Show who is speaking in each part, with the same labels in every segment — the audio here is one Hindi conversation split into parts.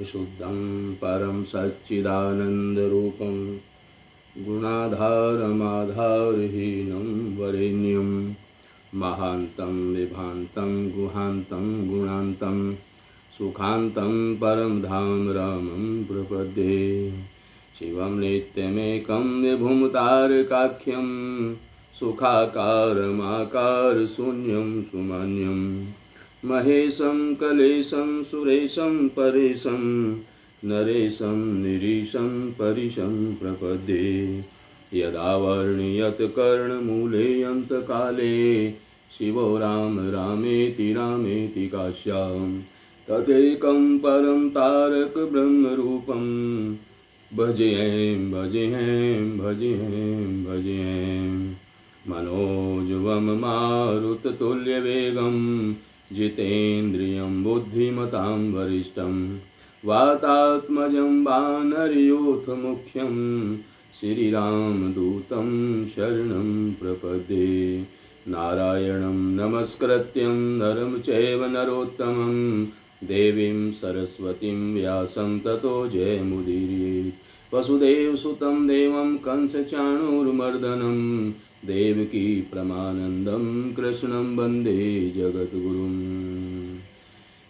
Speaker 1: विशुद्धं परं सच्चिदानन्दरूपं गुणाधारमाधारहीनं वरेण्यं महान्तं विभान्तं गुहान्तं गुणान्तं सुखान्तं परं धाम रामं प्रपद्ये। शिवं नित्यमेकं विभुं तारकाख्यं सुखाकारमाकारशून्यं सुमन्यं महेशं कलेशं सुरेशं परेशं नरेशं निरीशं परिशं प्रपद्ये। यदा वर्ण्यत कर्णमूले अन्तकाले शिवो राम रामेति रामेति काश्यां तथैकं परं तारक ब्रह्मरूपं भजेऽं भजेऽं भजेऽं भजेऽं। मनोजवं मारुततुल्यवेगं जितेन्द्रियं बुद्धिमतां वरिष्ठं वातात्मजं वानरयूथमुख्यं श्रीरामदूतं शरणं प्रपद्ये। नारायणं नमस्कृत्यं नरं चैव नरोत्तमं देवीं सरस्वतीं व्यासं ततो जयमुदीरयेत्। वसुदेवसुतं देवं कंसचाणूरमर्दनं देवकी परमानन्दं कृष्णं वन्दे जगद्गुरुं।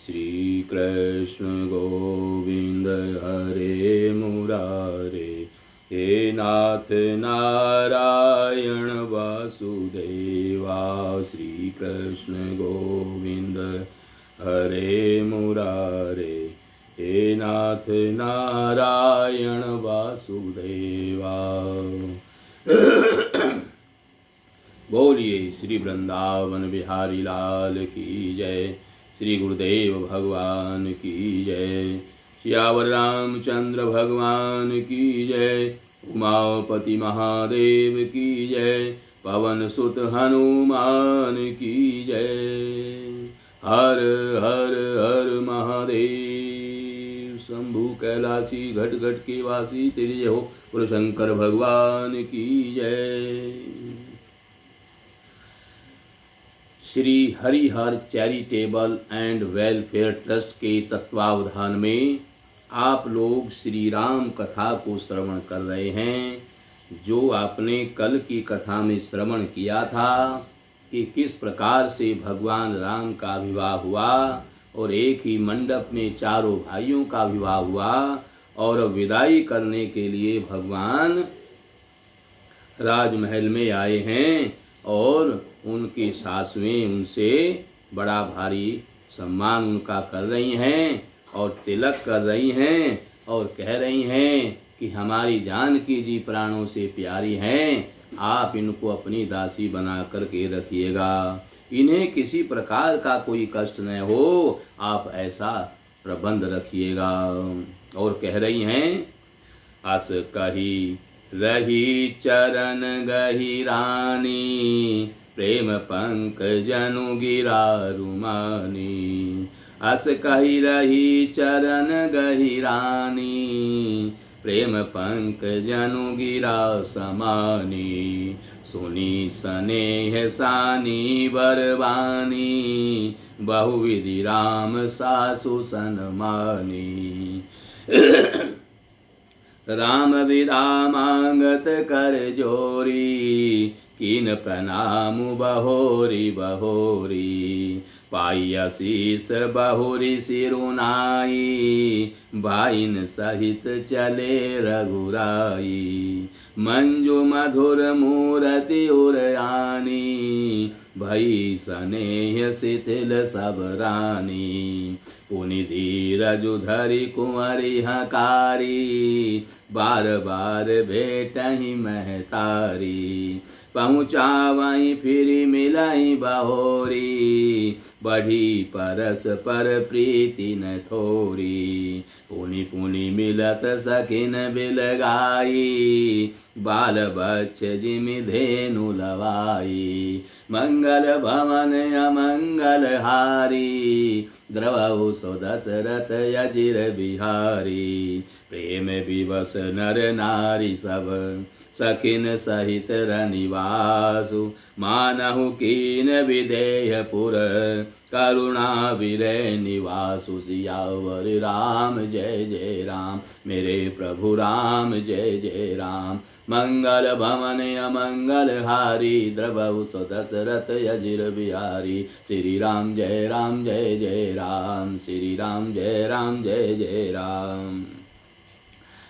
Speaker 1: श्रीकृष्ण गोविन्द हरे मुरारे हे नाथ नारायण वासुदेवा। श्रीकृष्ण गोविन्द हरे मुरारे हे नाथ नारायण वासुदेवा। बोलिए श्री वृंदावन बिहारी लाल की जय। श्री गुरुदेव भगवान की जय। सियावर रामचंद्र भगवान की जय। उमापति महादेव की जय। पवन सुत हनुमान की जय। हर हर हर महादेव। शंभु कैलासी घट घट के वासी तेरी जय हो। बोलो शंकर भगवान की जय। Shri Harihar charitable and welfare trust के तत्वावधान में आप लोग श्री राम कथा को श्रवण कर रहे हैं। जो आपने कल की कथा में श्रवण किया था कि किस प्रकार से भगवान राम का विवाह हुआ और एक ही मंडप में चारों भाइयों का विवाह हुआ और विदाई करने के लिए भगवान राजमहल में आए हैं और उनकी सासुएं उनसे बड़ा भारी सम्मान उनका कर रही हैं और तिलक कर रही हैं और कह रही हैं कि हमारी जानकी जी प्राणों से प्यारी हैं, आप इनको अपनी दासी बना करके रखिएगा, इन्हें किसी प्रकार का कोई कष्ट न हो, आप ऐसा प्रबंध रखिएगा। और कह रही हैं, अस कही रही चरण गही रानी, प्रेम पंकजनु गिरा रुमानी। अस कही रही चरण गही रानी, प्रेम पंकजनु गिरा समानी। सुनी स्नेह सानी बरवानी, बहुविधि राम सासु सन्मानी। राम विदा मांगत कर जोरी, कीन प्रणाम बहोरी बहोरी। पाई आशीष बहुरी सिरुनाई, भाइन सहित चले रघुराई। मंजु मधुर मूरति उरयानी, भई स्नेह शिथिल सब रानी। पुनि धीरजु धरि कुंवरी हकारी, बार बार भेटहि महतारी। पहुँचावई फिर मिलई बहोरी, बढ़ी परस पर प्रीति न थोरी। पुनि पुनि मिलत सखिन बिलगाई, बाल बच्च जिमि धेनु लवाई। मंगल भवन अमंगल हारी, द्रवहु सो दशरथ अजिर बिहारी। प्रेम विवश नर नारी सब, सखिन सहित रनिवासु मानहु कीन विदेहपुर करुणा विरय निवासु सियावर राम जय जय राम मेरे प्रभु राम जय जय राम मंगल भवन अमंगल हारी द्रवहु दशरथ यजिर बिहारी श्री राम जय जय राम श्री राम जय जय राम।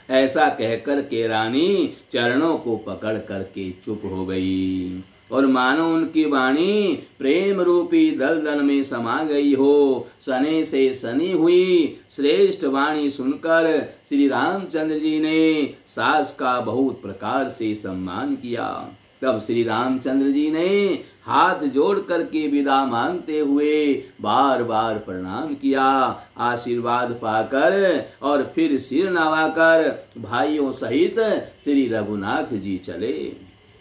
Speaker 1: ऐसा कहकर के रानी चरणों को पकड़ करके चुप हो गई और मानो उनकी वाणी प्रेम रूपी दलदल में समा गई हो। सने से सनी हुई श्रेष्ठ वाणी सुनकर श्री रामचंद्र जी ने सास का बहुत प्रकार से सम्मान किया। तब श्री रामचंद्र जी ने हाथ जोड़ करके विदा मांगते हुए बार बार प्रणाम किया। आशीर्वाद पाकर और फिर सिर नवाकर भाइयों सहित श्री रघुनाथ जी चले।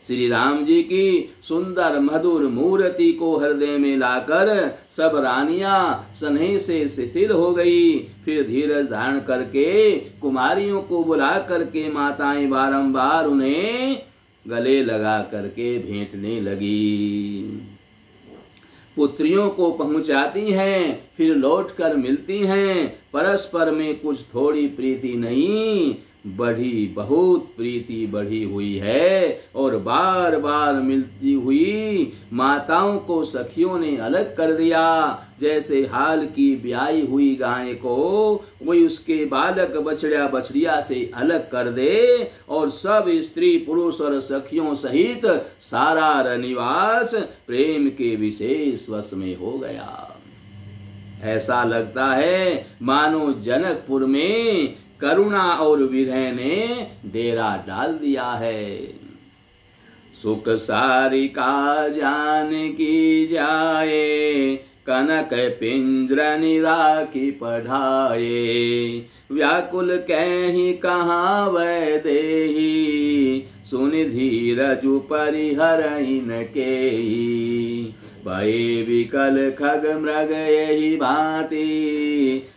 Speaker 1: श्री राम जी की सुंदर मधुर मूर्ति को हृदय में लाकर सब रानियां स्नेह से शिथिल हो गई। फिर धीरज धारण करके कुमारियों को बुला करके माताएं बारंबार उन्हें गले लगा करके भेंटने लगी। पुत्रियों को पहुंचाती हैं, फिर लौटकर मिलती हैं। परस्पर में कुछ थोड़ी प्रीति नहीं, बढ़ी बहुत प्रीति बढ़ी हुई है। और बार बार मिलती हुई माताओं को सखियों ने अलग कर दिया। जैसे हाल की ब्याई हुई गाय को कोई उसके बालक बछड़ा बछड़िया से अलग कर दे और सब स्त्री पुरुष और सखियों सहित सारा रनिवास प्रेम के विशेष वश में हो गया। ऐसा लगता है मानो जनकपुर में करुणा और विरह ने डेरा डाल दिया है। सुख सारिका जान की जाए, कनक पिंजर निराखी पढ़ाए। व्याकुल कहीं कहाँ वै देही, सुन धीरजु परिहरइन केही। भय विकल खग मृग यही भांति,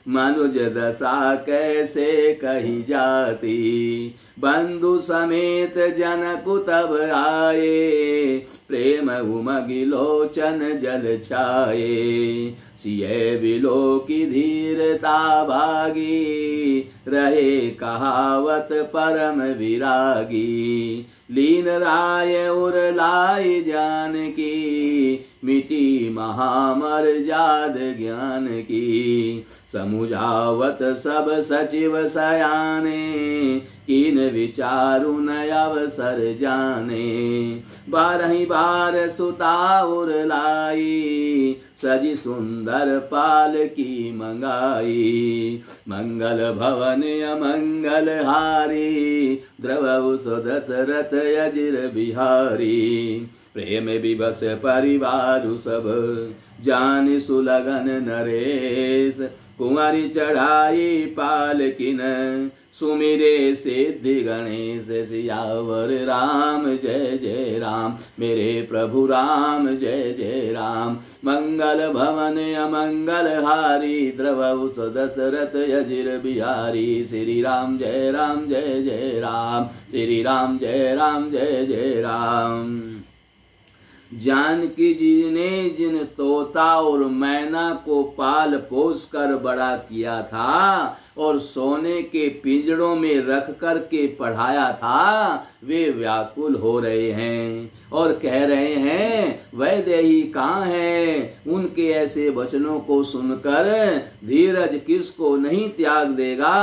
Speaker 1: मनुज दशा कैसे कही जाती। बंधु समेत जनकु तब आए, प्रेम उमगि लोचन जल छाए। सिय बिलो की धीरता भागी, रहे कहावत परम विरागी। लीन राय उर लाई जान की, मिटी महामर जाद ज्ञान की। समुझावत सब सचिव सयाने, कीन विचारु न अवसर जाने। बारही बार सुता उर लाई, सजी सुंदर पाल की मंगाई। मंगल भवन अमंगल हारी, द्रवहु दशरथ यजिर बिहारी। प्रेम विवश परिवारु सब, जान सुलगन नरेश। कुंवारी चढ़ाई पालकिन, सुमिरे सिद्धि गणेश। सियावर राम जय जय राम मेरे प्रभु राम जय जय राम। मंगल भवन अमंगल हारी, द्रवहु दशरथ यजिर बिहारी। श्री राम जय जय राम श्री राम जय जय राम। जानकी जी ने जिन तोता और मैना को पाल पोस कर बड़ा किया था और सोने के पिंजड़ों में रख कर के पढ़ाया था, वे व्याकुल हो रहे हैं और कह रहे हैं वैदेही कहाँ है। उनके ऐसे वचनों को सुनकर धीरज किसको नहीं त्याग देगा,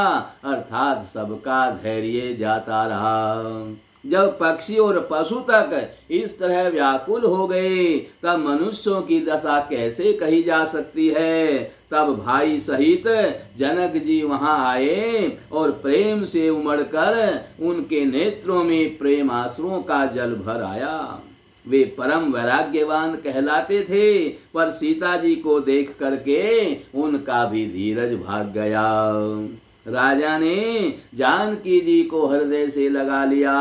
Speaker 1: अर्थात सबका धैर्य जाता रहा। जब पक्षी और पशु तक इस तरह व्याकुल हो गए, तब मनुष्यों की दशा कैसे कही जा सकती है। तब भाई सहित जनक जी वहां आए और प्रेम से उमड़कर उनके नेत्रों में प्रेम आंसुओं का जल भर आया। वे परम वैराग्यवान कहलाते थे, पर सीता जी को देख करके उनका भी धीरज भाग गया। राजा ने जानकी जी को हृदय से लगा लिया।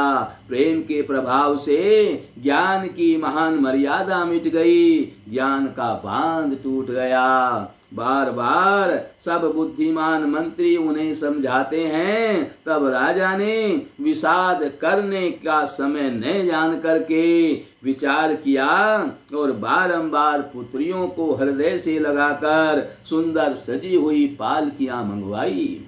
Speaker 1: प्रेम के प्रभाव से ज्ञान की महान मर्यादा मिट गई, ज्ञान का बांध टूट गया। बार बार सब बुद्धिमान मंत्री उन्हें समझाते हैं, तब राजा ने विषाद करने का समय न जान करके विचार किया और बारंबार पुत्रियों को हृदय से लगाकर सुंदर सजी हुई पालकियां मंगवाई।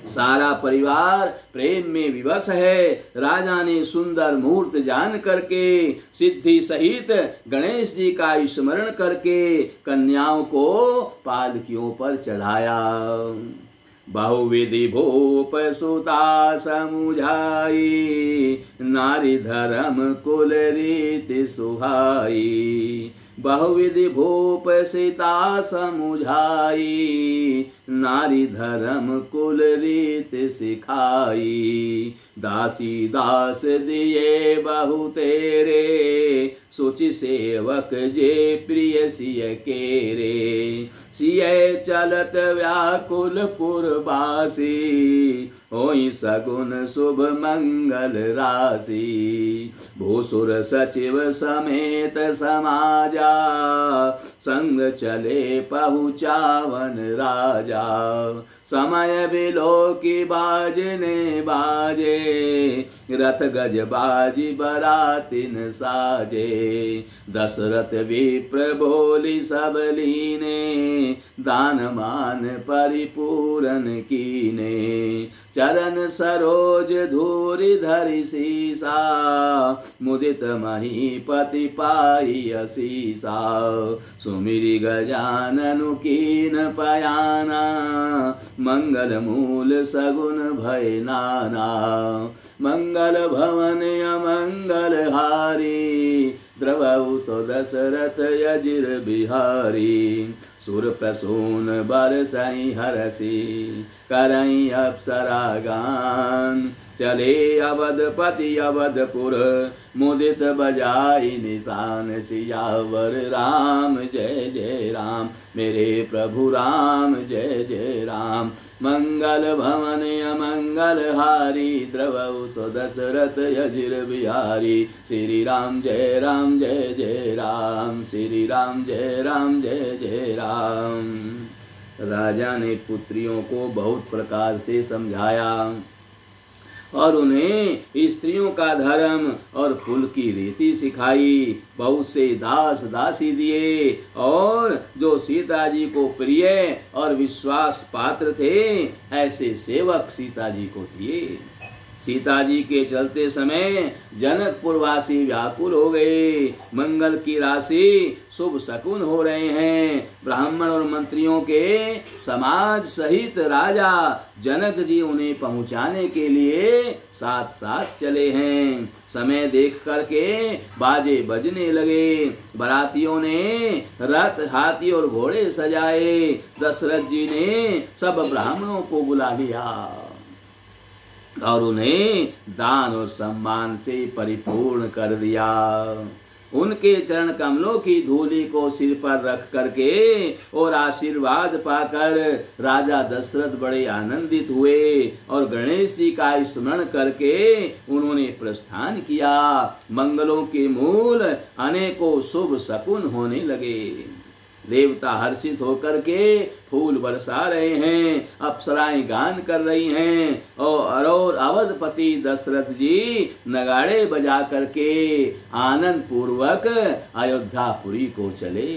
Speaker 1: सारा परिवार प्रेम में विवश है। राजा ने सुंदर मूर्त जान करके सिद्धि सहित गणेश जी का स्मरण करके कन्याओं को पालकियों पर चढ़ाया। बहुविधि भूप सुता समुझाई, नारी धर्म कुल रीति सुहाई। बहुविधि भूप सीता समुझाई, नारी धर्म कुल रीत सिखाई। दासी दास दिए बहु तेरे, सोचि सेवक जे प्रिय सिय केरे। सिय चलत व्याकुल पुरवासी, होई सगुन शुभ मंगल राशि। भूसुर सचिव समेत समाजा, संग चले पहुँचावन राजा। समय बिलो की बाजने बाजे, रथ गज बाजी बरातिन साजे। दशरथ विप्र बोली सब लीने, दान मान परिपूरन कीने। चरण सरोज धूरि धरि सीसा, मुदित महीपति पाई असीसा। सुमिरि गजाननु कीन पयाना, मंगल मूल सगुन भय नाना। मंगल भवन अमंगल हारी, द्रवहु सो दशरथ अजिर बिहारी। सुर प्रसून बरसई हरसी, करई अप्सरा गान। चले अवधपति अवधपुर, मुदित बजाई निशान। सियावर राम जय जय राम, मेरे प्रभु राम जय जय राम। मंगल भवन अमंगल हारी, द्रवहु सो दशरथ अजिर बिहारी। श्री राम जय जय राम, श्री राम जय जय राम। राजा ने पुत्रियों को बहुत प्रकार से समझाया और उन्हें स्त्रियों का धर्म और कुल की रीति सिखाई। बहुत से दास दासी दिए और जो सीता जी को प्रिय और विश्वास पात्र थे, ऐसे सेवक सीता जी को दिए। सीता जी के चलते समय जनकपुर वासी व्याकुल हो गए। मंगल की राशि, शुभ शकुन हो रहे हैं। ब्राह्मण और मंत्रियों के समाज सहित राजा जनक जी उन्हें पहुंचाने के लिए साथ साथ चले हैं। समय देख करके बाजे बजने लगे। बारातियों ने रथ हाथी और घोड़े सजाए। दशरथ जी ने सब ब्राह्मणों को बुला लिया और उन्हें दान और सम्मान से परिपूर्ण कर दिया। उनके चरण कमलों की धूलि को सिर पर रख करके और आशीर्वाद पाकर राजा दशरथ बड़े आनंदित हुए और गणेश जी का स्मरण करके उन्होंने प्रस्थान किया। मंगलों के मूल अनेकों शुभ शकुन होने लगे। देवता हर्षित होकर के फूल बरसा रहे हैं, अप्सराएं गान कर रही हैं और अवधपति दशरथ जी नगाड़े बजा करके आनंद पूर्वक अयोध्यापुरी को चले।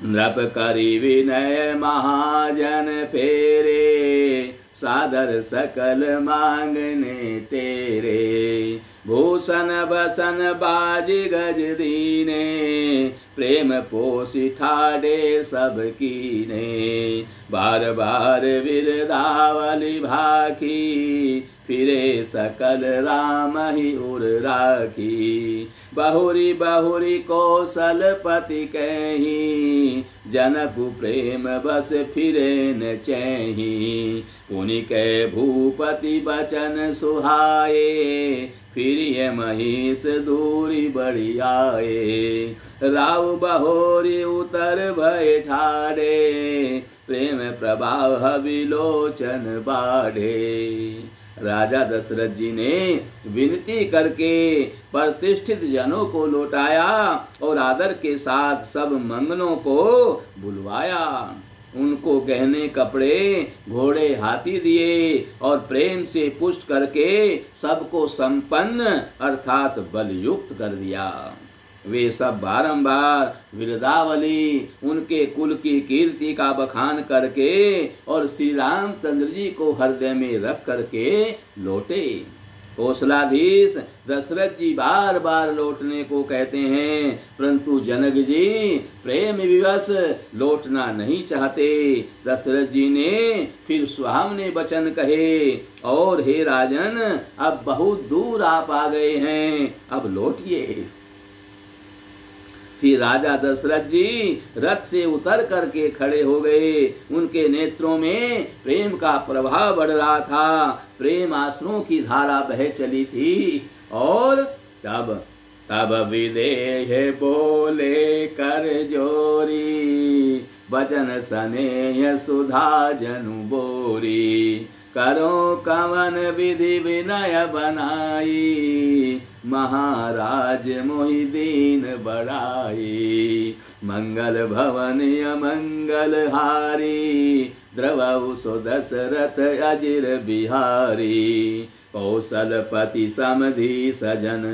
Speaker 1: नृप करि विनय महाजन फेरे, सादर सकल मांगने तेरे। भूषण बसन बाज गज दीने, प्रेम पोषि ठाडे सब कीने। बार बार विरदावली भाखी, फिरे सकल राम ही उर राखी। बहुरी बहुरी कौशलपति कहीं, जनकु प्रेम बस फिरे न चैही। पुनि कै भूपति बचन सुहाए, फिर महिष दूरी बढ़ी आए। राव बहोरी उतर भय ठाड़े, प्रेम प्रभाव विलोचन बाढ़े। राजा दशरथ जी ने विनती करके प्रतिष्ठित जनों को लौटाया और आदर के साथ सब मंगनों को बुलवाया। उनको गहने कपड़े घोड़े हाथी दिए और प्रेम से पुष्ट करके सबको संपन्न अर्थात बलयुक्त कर दिया। वे सब बारंबार विरदावली उनके कुल की कीर्ति का बखान करके और श्री रामचंद्र जी को हृदय में रख करके लौटे। कौशलाधीश दशरथ जी बार बार लौटने को कहते हैं, परंतु जनक जी प्रेम विवश लौटना नहीं चाहते। दशरथ जी ने फिर सुहावने वचन कहे, और हे राजन, अब बहुत दूर आप आ गए हैं, अब लौटिए। फिर राजा दशरथ जी रथ से उतर करके खड़े हो गए। उनके नेत्रों में प्रेम का प्रभाव बढ़ रहा था, प्रेम आंसुओं की धारा बह चली थी। और तब विदेह बोले कर जोरी, वचन स्नेह सुधा जनु बोरी, करो कवन विधि विनय बनाई, महाराज मोहि दीन बड़ाई, मंगल भवन अमंगल हारी, द्रवहु सो दशरथ अजिर बिहारी, कौशलपति समधि सजन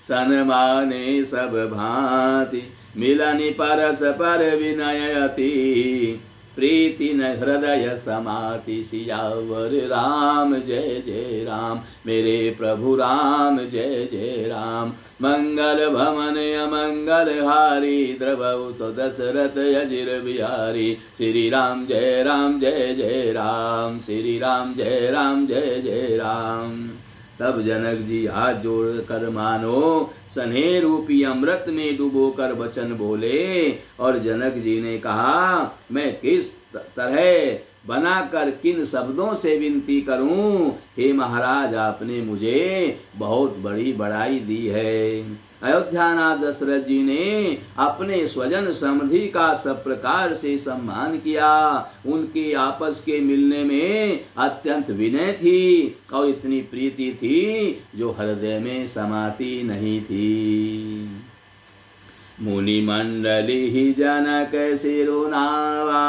Speaker 1: सन्माने सब भांति, मिलनि परस पर विनय अति, प्रीति न हृदय समाति, सियावर राम जय जय राम, मेरे प्रभु राम जय जय राम, मंगल भवन अमंगल हारी, द्रवहु सो दशरथ अजिर बिहारी, श्री राम जय जय राम, श्री राम जय जय राम। तब जनक जी हाथ जोड़ कर मानो स्नेह रूपी अमृत में डूबो कर वचन बोले। और जनक जी ने कहा, मैं किस तरह बनाकर किन शब्दों से विनती करूं। हे महाराज, आपने मुझे बहुत बड़ी बड़ाई दी है। अयोध्यानाथ दशरथ जी ने अपने स्वजन समधि का सब प्रकार से सम्मान किया। उनके आपस के मिलने में अत्यंत विनय थी और इतनी प्रीति थी जो हृदय में समाती नहीं थी। मुनि मंडली जनक सिरुनावा,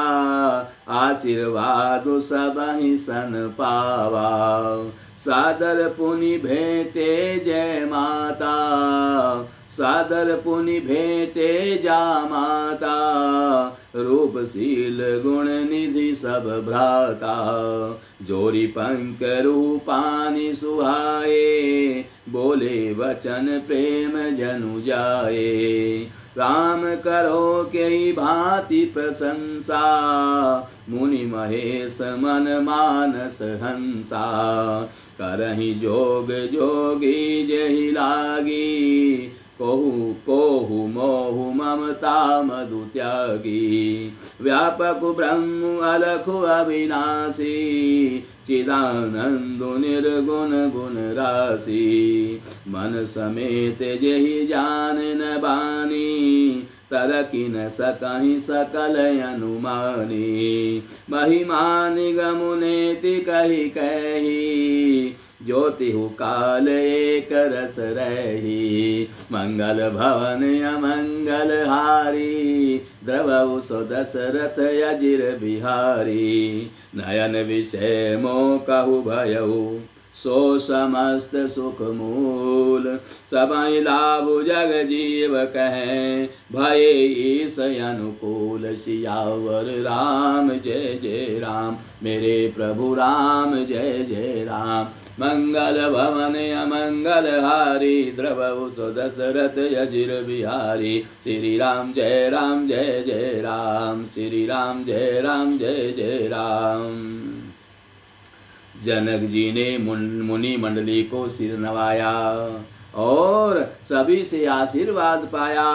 Speaker 1: आशीर्वाद सबहि सन पावा, सादर पुनि भेटे जय माता, सादर पुनि भेटे जा माता, रूपशील गुण निधि सब भ्राता, जोरी पंक रूपानि सुहाए, बोले वचन प्रेम जनु जाए, राम करो के भांति प्रशंसा, मुनि महेश मन मानस हंसा, करहि जोग जोगी जहि लागी, कोहु कोहु मोहु ममता मधु त्यागी, व्यापक ब्रह्म अलखु अविनाशी, चिदानंद निर्गुण गुण राशि, मन समेत जहि जान न बानी, तरकी न सकहि सकल अनुमानी, महिमा निगम नेति कहि कही, ज्योतिहु काल एक रस रही, मंगल भवन अमंगल हारी, द्रवहु सो दशरथ अजिर बिहारी, नयन विषय मोह कहु भयउ, सो समस्त सुख मूल, सबहि लाभ जग जीव कहें, भय ईस अनुकूल, सियावर राम जय जय राम, मेरे प्रभु राम जय जय राम, मंगल भवन अमंगल हारी, द्रवहु सो दशरथ अजिर बिहारी, श्री राम जय जय राम, श्री राम जय जय राम। जनक जी ने मुनि मंडली को सिर नवाया और सभी से आशीर्वाद पाया।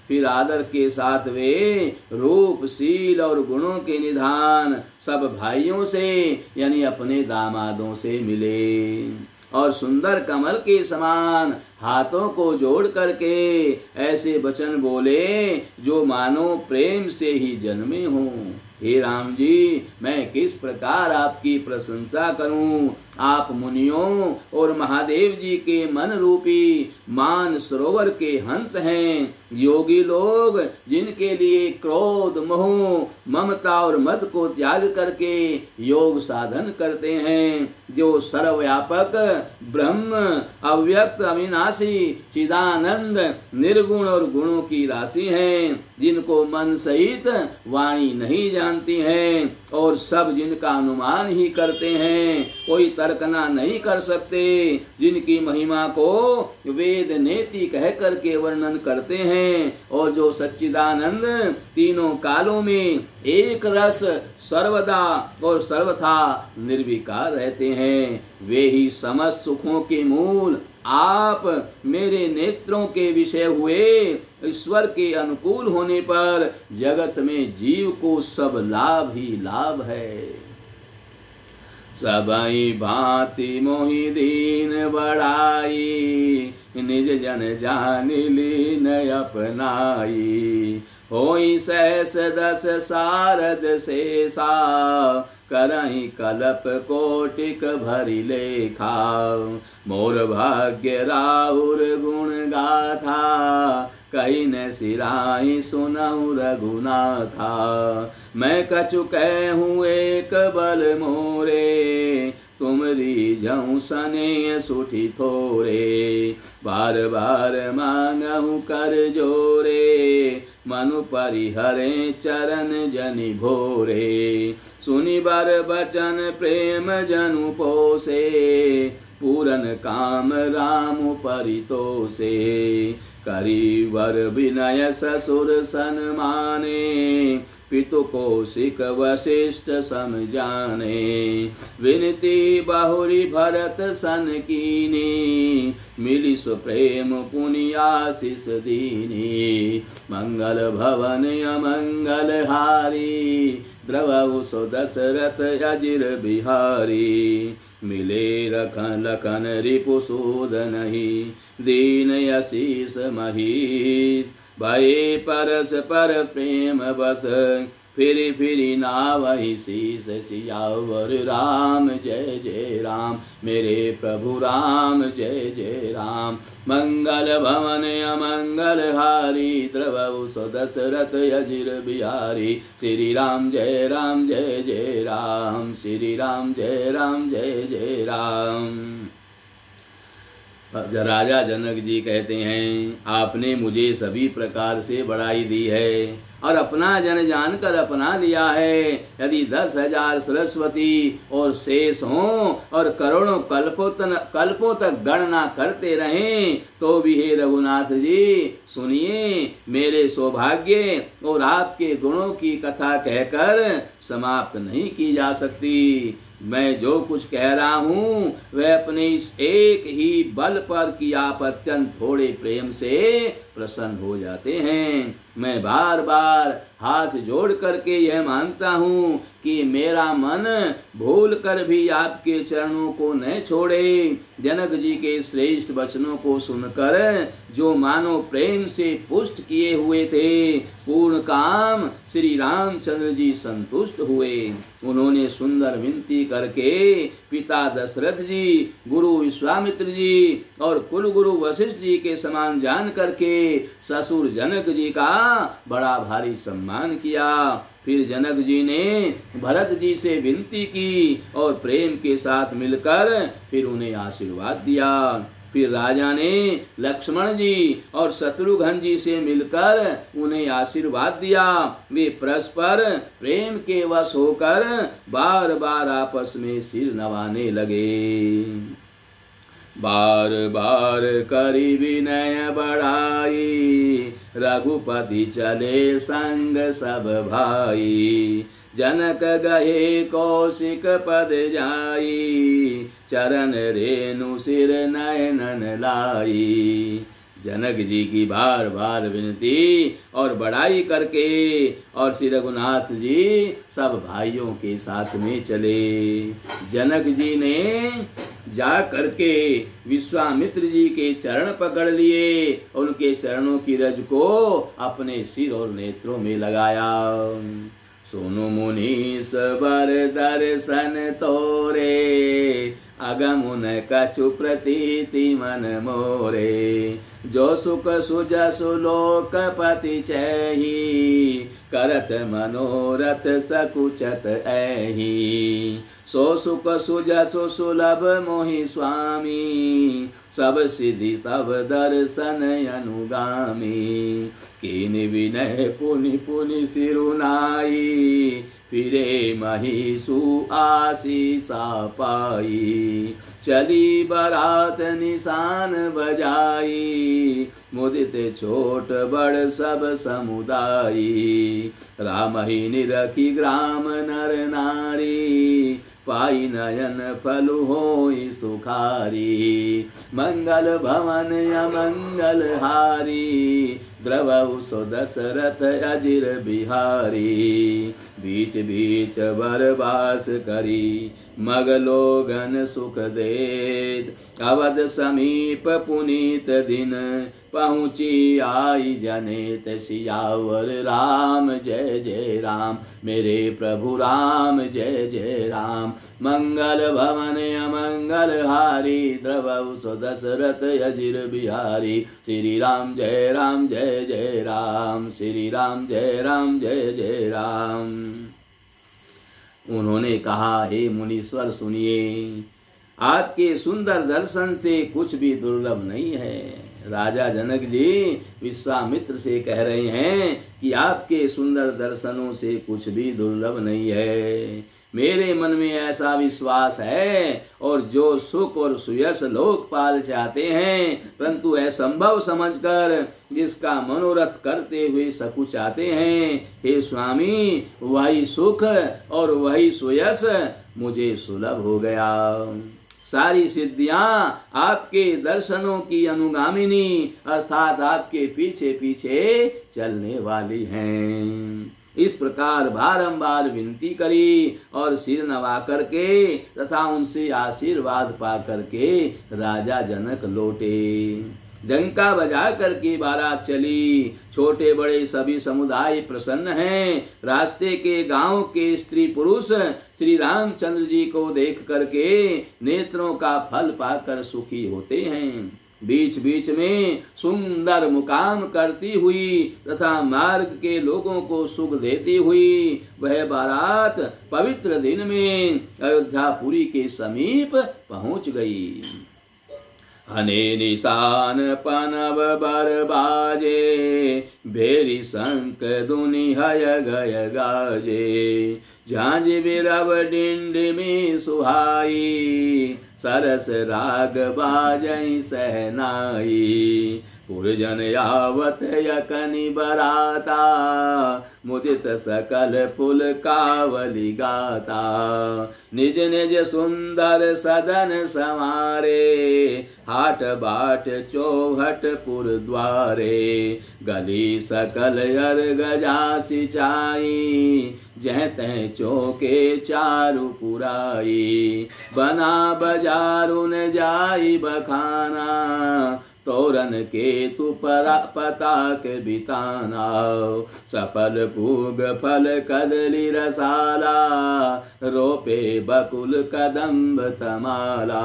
Speaker 1: फिर आदर के साथ वे रूप शील और गुणों के निधान सब भाइयों से यानी अपने दामादों से मिले और सुंदर कमल के समान हाथों को जोड़ करके ऐसे वचन बोले जो मानो प्रेम से ही जन्मे हों। हे राम जी, मैं किस प्रकार आपकी प्रशंसा करूं। आप मुनियों और महादेव जी के मन रूपी मान सरोवर के हंस हैं। योगी लोग जिनके लिए क्रोध, मोह, ममता और मद को त्याग करके योग साधन करते हैं, जो सर्वव्यापक ब्रह्म, अव्यक्त, अविनाशी, चिदानंद, निर्गुण और गुणों की राशि हैं, जिनको मन सहित वाणी नहीं जानती है और सब जिनका अनुमान ही करते हैं, कोई तर्कना नहीं कर सकते, जिनकी महिमा को वेद नेति कह करके वर्णन करते हैं और जो सच्चिदानंद तीनों कालों में एक रस सर्वदा और सर्वथा निर्विकार रहते हैं, वे ही समस्त सुखों के मूल आप मेरे नेत्रों के विषय हुए। ईश्वर के अनुकूल होने पर जगत में जीव को सब लाभ ही लाभ है। सबई भांति मोहि दीन बड़ाई, निज जन जान लीन अपनाई। होई सहस दस सारद शेषा, करहि कलप कोटिक भरि लेखा। मोर भाग्य राहुर गुण गाथा, कहीं न सिराही सुनहु रघुनाथा। मैं कछु कहूँ एक बल मोरे, तुमरी जऊँ सने सुठी थोरे। बार बार मांगहु कर जोरे, मनु परिहरे चरण जनि भोरे। सुनि बर बचन प्रेम जनु पोसे, पूरन काम राम परितोषे। करी वर विनय ससुर सन्माने, पितु कौशिक वशिष्ठ सम जाने। विनती बहुरी भरत सन कीनी, मिली सुप्रेम पुनि आशीष दीनी। मंगल भवन अमंगल हारी, द्रवहु सो दशरथ अजिर बिहारी। मिले रखन लखन रिपुसूदन ही, दीन यशीष महीश। भये परस पर प्रेम बस, फिरी फिरी नावहि शीस सियावर। राम जय जय राम, मेरे प्रभु राम जय जय राम। मंगल भवन अमंगल हारी, द्रवहु सो दशरथ अजिर बिहारी। श्री राम जय जय राम, श्री राम जय जय राम। राजा जनक जी कहते हैं, आपने मुझे सभी प्रकार से बड़ाई दी है और अपना जन जानकर अपना लिया है। यदि 10,000 सरस्वती और शेष हों और करोड़ों कल्पों तक गणना करते रहें, तो भी हे रघुनाथ जी सुनिए, मेरे सौभाग्य और आपके गुणों की कथा कहकर समाप्त नहीं की जा सकती। मैं जो कुछ कह रहा हूँ वह अपने इस एक ही बल पर कि आप अत्यंत थोड़े प्रेम से प्रसन्न हो जाते हैं। मैं बार बार हाथ जोड़ करके यह मानता हूँ कि मेरा मन भूल कर भी आपके चरणों को न छोड़े। जनक जी के श्रेष्ठ वचनों को सुनकर जो मानो प्रेम से पुष्ट किए हुए थे, पूर्ण काम श्री रामचंद्र जी संतुष्ट हुए। उन्होंने सुंदर विनती करके पिता दशरथ जी, गुरु विश्वामित्र जी और कुल गुरु वशिष्ठ जी के समान जान करके ससुर जनक जी का बड़ा भारी सम्मान किया। फिर जनक जी ने भरत जी से विनती की और प्रेम के साथ मिलकर फिर उन्हें आशीर्वाद दिया। फिर राजा ने लक्ष्मण जी और शत्रुघ्न जी से मिलकर उन्हें आशीर्वाद दिया। वे परस्पर प्रेम के वश होकर बार बार आपस में सिर नवाने लगे। बार बार करी विनय बढ़ाई, रघुपति चले संग सब भाई। जनक गहे कौशिक पद जाई, चरण रेणु सिर नयनन लाई। जनक जी की बार बार विनती और बड़ाई करके और श्री रघुनाथ जी सब भाइयों के साथ में चले। जनक जी ने जा करके विश्वामित्र जी के चरण पकड़ लिए, उनके चरणों की रज को अपने सिर और नेत्रों में लगाया। सुनु मुनीस बर दर्शन तोरे, अगमुन कछु प्रतीति मन मोरे। जो सुख सुजसु लोकपति चैहि, करत मनोरथ सकुचत ऐहि। सो सुख सुजसु सुलभ मोहि स्वामी, सब सिद्धि तब दर्शन अनुगामी। कीन विनय पुनि पुनि सिरुनाई, फिरे महिषु आशीषा पाई। चली बरात निशान बजाई, मुदित छोट बड़ सब समुदायी। राम ही निरखी ग्राम नर नारी, पाई नयन फलु होई सुखारी। मंगल भवन अमंगल हारी, द्रवहु सो दशरथ अजिर बिहारी। बीच बीच बरबास करी, मग लोगन सुख देत। अवध समीप पुनीत दिन, पहुँची आई जनेत। सियावर राम जय जय राम, मेरे प्रभु राम जय जय राम। मंगल भवन अमंगल हारी, द्रवहु सो दशरथ अजिर बिहारी। श्री राम जय राम जय जय राम, श्री राम जय राम जय जय राम। उन्होंने कहा, हे मुनीश्वर सुनिए, आपके सुंदर दर्शन से कुछ भी दुर्लभ नहीं है। राजा जनक जी विश्वामित्र से कह रहे हैं कि आपके सुंदर दर्शनों से कुछ भी दुर्लभ नहीं है। मेरे मन में ऐसा विश्वास है, और जो सुख और सुयश लोकपाल चाहते हैं, परंतु असंभव समझकर जिसका मनोरथ करते हुए सकुचाते हैं, हे स्वामी वही सुख और वही सुयश मुझे सुलभ हो गया। सारी सिद्धियां आपके दर्शनों की अनुगामिनी अर्थात आपके पीछे पीछे चलने वाली हैं। इस प्रकार बारंबार विनती करी और सिर नवा करके तथा उनसे आशीर्वाद पा करके राजा जनक लौटे। डंका बजा करके बारात चली। छोटे बड़े सभी समुदाय प्रसन्न हैं। रास्ते के गांव के स्त्री पुरुष श्री रामचंद्र जी को देख करके नेत्रों का फल पाकर सुखी होते हैं। बीच बीच में सुंदर मुकाम करती हुई तथा मार्ग के लोगों को सुख देती हुई वह बारात पवित्र दिन में अयोध्यापुरी के समीप पहुंच गई। हने निशान पनव बर बाजे, भेरी शंख दुनि हय गय गाजे। झांझ बिरव डिंड में सुहाई, सरस राग बाजई सहनाई। पुरजन यावत यकनि बराता, मुदित सकल पुल कावली गाता। निज निज सुंदर सदन समारे, हाट बाट चौहट पुर द्वारे। गली सकल अर गजा सिंचाई, जह तह चौके चारु पुराई। बना बजारुन जाई बखाना, तोरन के तु पताक बिताना। सफल पूग फल कदली रसाला, रोपे बकुल कदम्ब तमाला।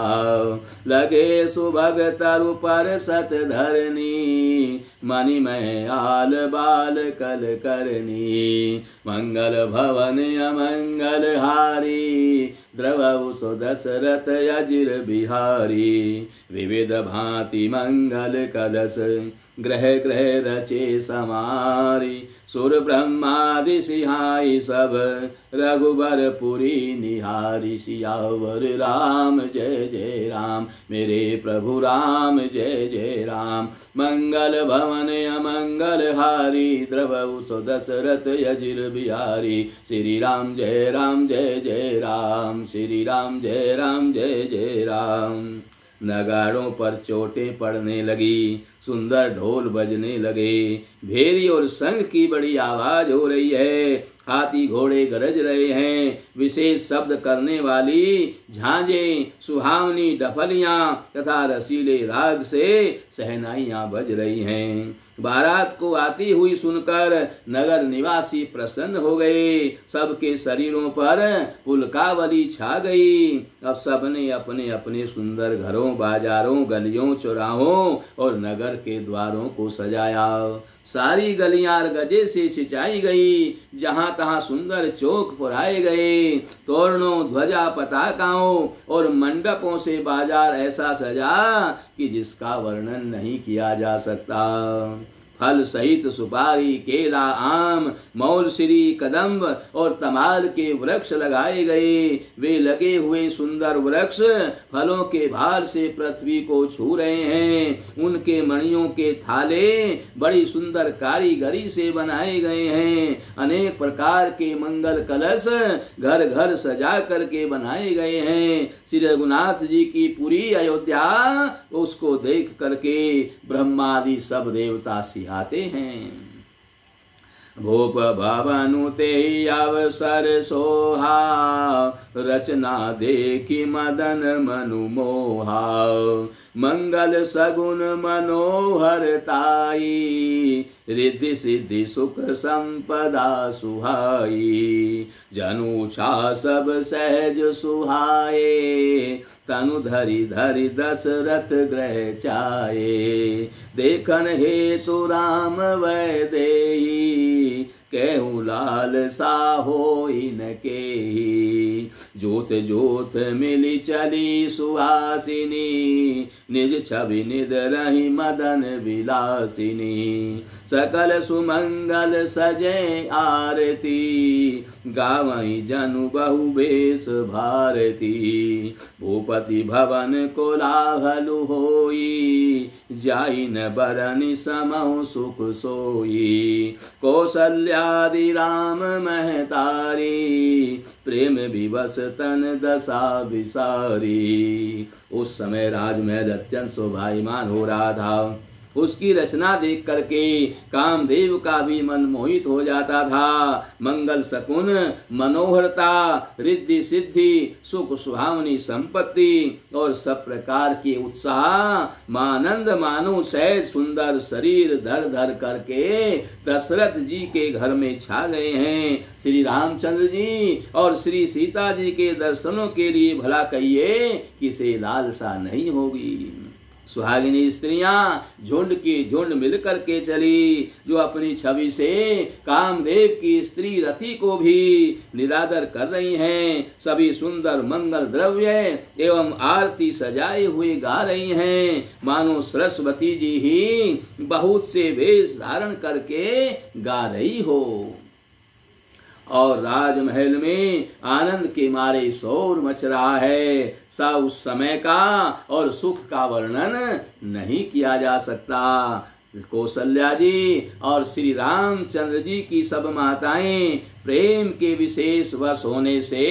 Speaker 1: लगे सुभग तरु पर सत धरनी, मणि में आल बाल कल करनी। मंगल भवन अमंगल हारी, द्रवहु सो दशरथ अजिर बिहारी। विविध भांति मंगल कलश, ग्रह ग्रह रचे समारी। सुर ब्रह्मादि सिहाई सब, रघुबर पुरी निहारी। सियावर राम जय जय राम, मेरे प्रभु राम जय जय राम। मंगल भवन अमंगल हारी, द्रवहु सो दशरथ अजिर बिहारी। श्री राम जय राम जय जय राम, श्री राम जय राम जय जय राम। नगाड़ों पर चोटें पड़ने लगी, सुंदर ढोल बजने लगे। भेरी और शंख की बड़ी आवाज हो रही है। हाथी घोड़े गरज रहे हैं। विशेष शब्द करने वाली झांझें, सुहावनी डफलियां तथा रसीले राग से सहनाइयां बज रही हैं। बारात को आती हुई सुनकर नगर निवासी प्रसन्न हो गए। सबके शरीरों पर पुलकावली छा गई। अब सबने अपने अपने सुंदर घरों, बाजारों, गलियों, चौराहों और नगर के द्वारों को सजाया। सारी गलियां गजे से सिंचाई गई। जहां तहां सुंदर चौक पुराए गए। तोरणों, ध्वजा, पताकाओं और मंडपों से बाजार ऐसा सजा कि जिसका वर्णन नहीं किया जा सकता। फल सहित सुपारी, केला, आम, मौलसिरी, कदम्ब और तमाल के वृक्ष लगाए गए। वे लगे हुए सुंदर वृक्ष फलों के भार से पृथ्वी को छू रहे हैं। उनके मणियों के थाले बड़ी सुंदर कारीगरी से बनाए गए हैं। अनेक प्रकार के मंगल कलश घर घर सजा करके बनाए गए हैं। श्री रघुनाथ जी की पूरी अयोध्या उसको देख करके ब्रह्मादि सब देवता आते हैं। भूप भवनुते अवसर सोहा, रचना देखी मदन मनु मोहा। मंगल सगुन मनोहरताई, रिद्धि सिद्धि सुख संपदा सुहाई। जनुछा सब सहज सुहाए, तनु धरि धरि दशरथ ग्रह चाये। देखन हेतु राम वैदेही, कहूँ लाल सा होई न केही। जोत जोत मिली चली सुहासिनी, निज छवि निध रही मदन विलासिनी। सकल सुमंगल सजे आरती, गावई जनु बहु बेश भारती। भूपति भवन कोलाहल होई, जाई न बरनि समहु सुख सोई। कौसल्यादि राम महतारी, प्रेम विवश तन दशा विसारी। उस समय राजमहल अत्यंत शोभायमान हो रहा था। उसकी रचना देख करके कामदेव का भी मन मोहित हो जाता था। मंगल शकुन, मनोहरता, रिद्धि सिद्धि, सुख सुहावनी संपत्ति और सब प्रकार के उत्साह मानंद मानो सहज सुंदर शरीर धर धर करके दशरथ जी के घर में छा गए हैं। श्री रामचंद्र जी और श्री सीता जी के दर्शनों के लिए भला कहिए किसे लालसा नहीं होगी। सुहागिनी स्त्रियां झुंड की झुंड मिलकर के चली, जो अपनी छवि से कामदेव की स्त्री रति को भी निरादर कर रही हैं। सभी सुंदर मंगल द्रव्य एवं आरती सजाए हुए गा रही हैं, मानो सरस्वती जी ही बहुत से वेश धारण करके गा रही हो। और राजमहल में आनंद के मारे शोर मच रहा है। सा उस समय का और सुख का वर्णन नहीं किया जा सकता। कौशल्या जी और श्री रामचंद्र जी की सब माताएं प्रेम के विशेष वश होने से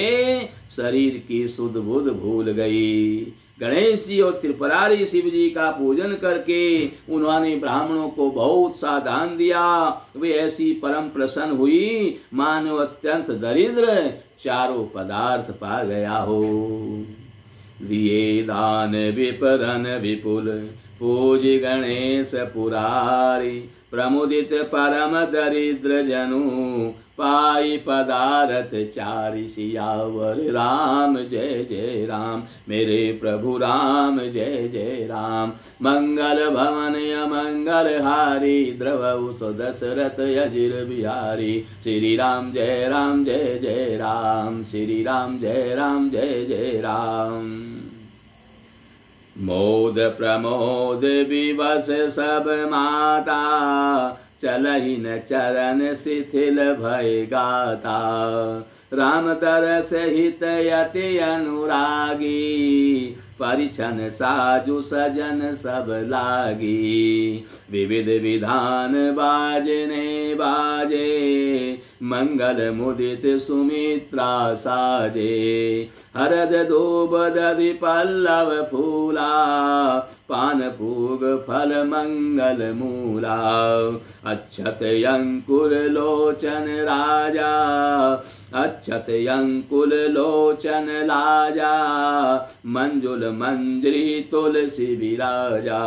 Speaker 1: शरीर की सुध बुध भूल गई। गणेश जी और त्रिपुरारी शिव जी का पूजन करके उन्होंने ब्राह्मणों को बहुत सा दान दिया। वे ऐसी परम प्रसन्न हुई मानो अत्यंत दरिद्र चारों पदार्थ पा गया हो। दिए दान विपरन विपुल, पूज गणेश पुरारी। प्रमुदित परम दरिद्र जनु, पाई पदारथ चारि सियावर। राम जय जय राम, मेरे प्रभु राम जय जय राम। मंगल भवन अमंगल हारी, द्रवउ सो दशरथ अजिर बिहारी। श्री राम जय राम जय जय राम, श्री राम जय जय राम। मोद प्रमोद विवश सब माता, चलहि न चरण शिथिल भय गाता। राम तरस हित यति अनुरागी, परिछन साजु सजन सब लागी। विविध विधान बाजने बाजे, मंगल मुदित सुमित्रा साजे। हरद धूप दधि पल्लव फूला, पान पूग फल मंगल मूला। अच्छत अंकुर लोचन राजा, अच्छत अंकुल लोचन लाजा। मंजुल मंजरी तुलसी विराजा,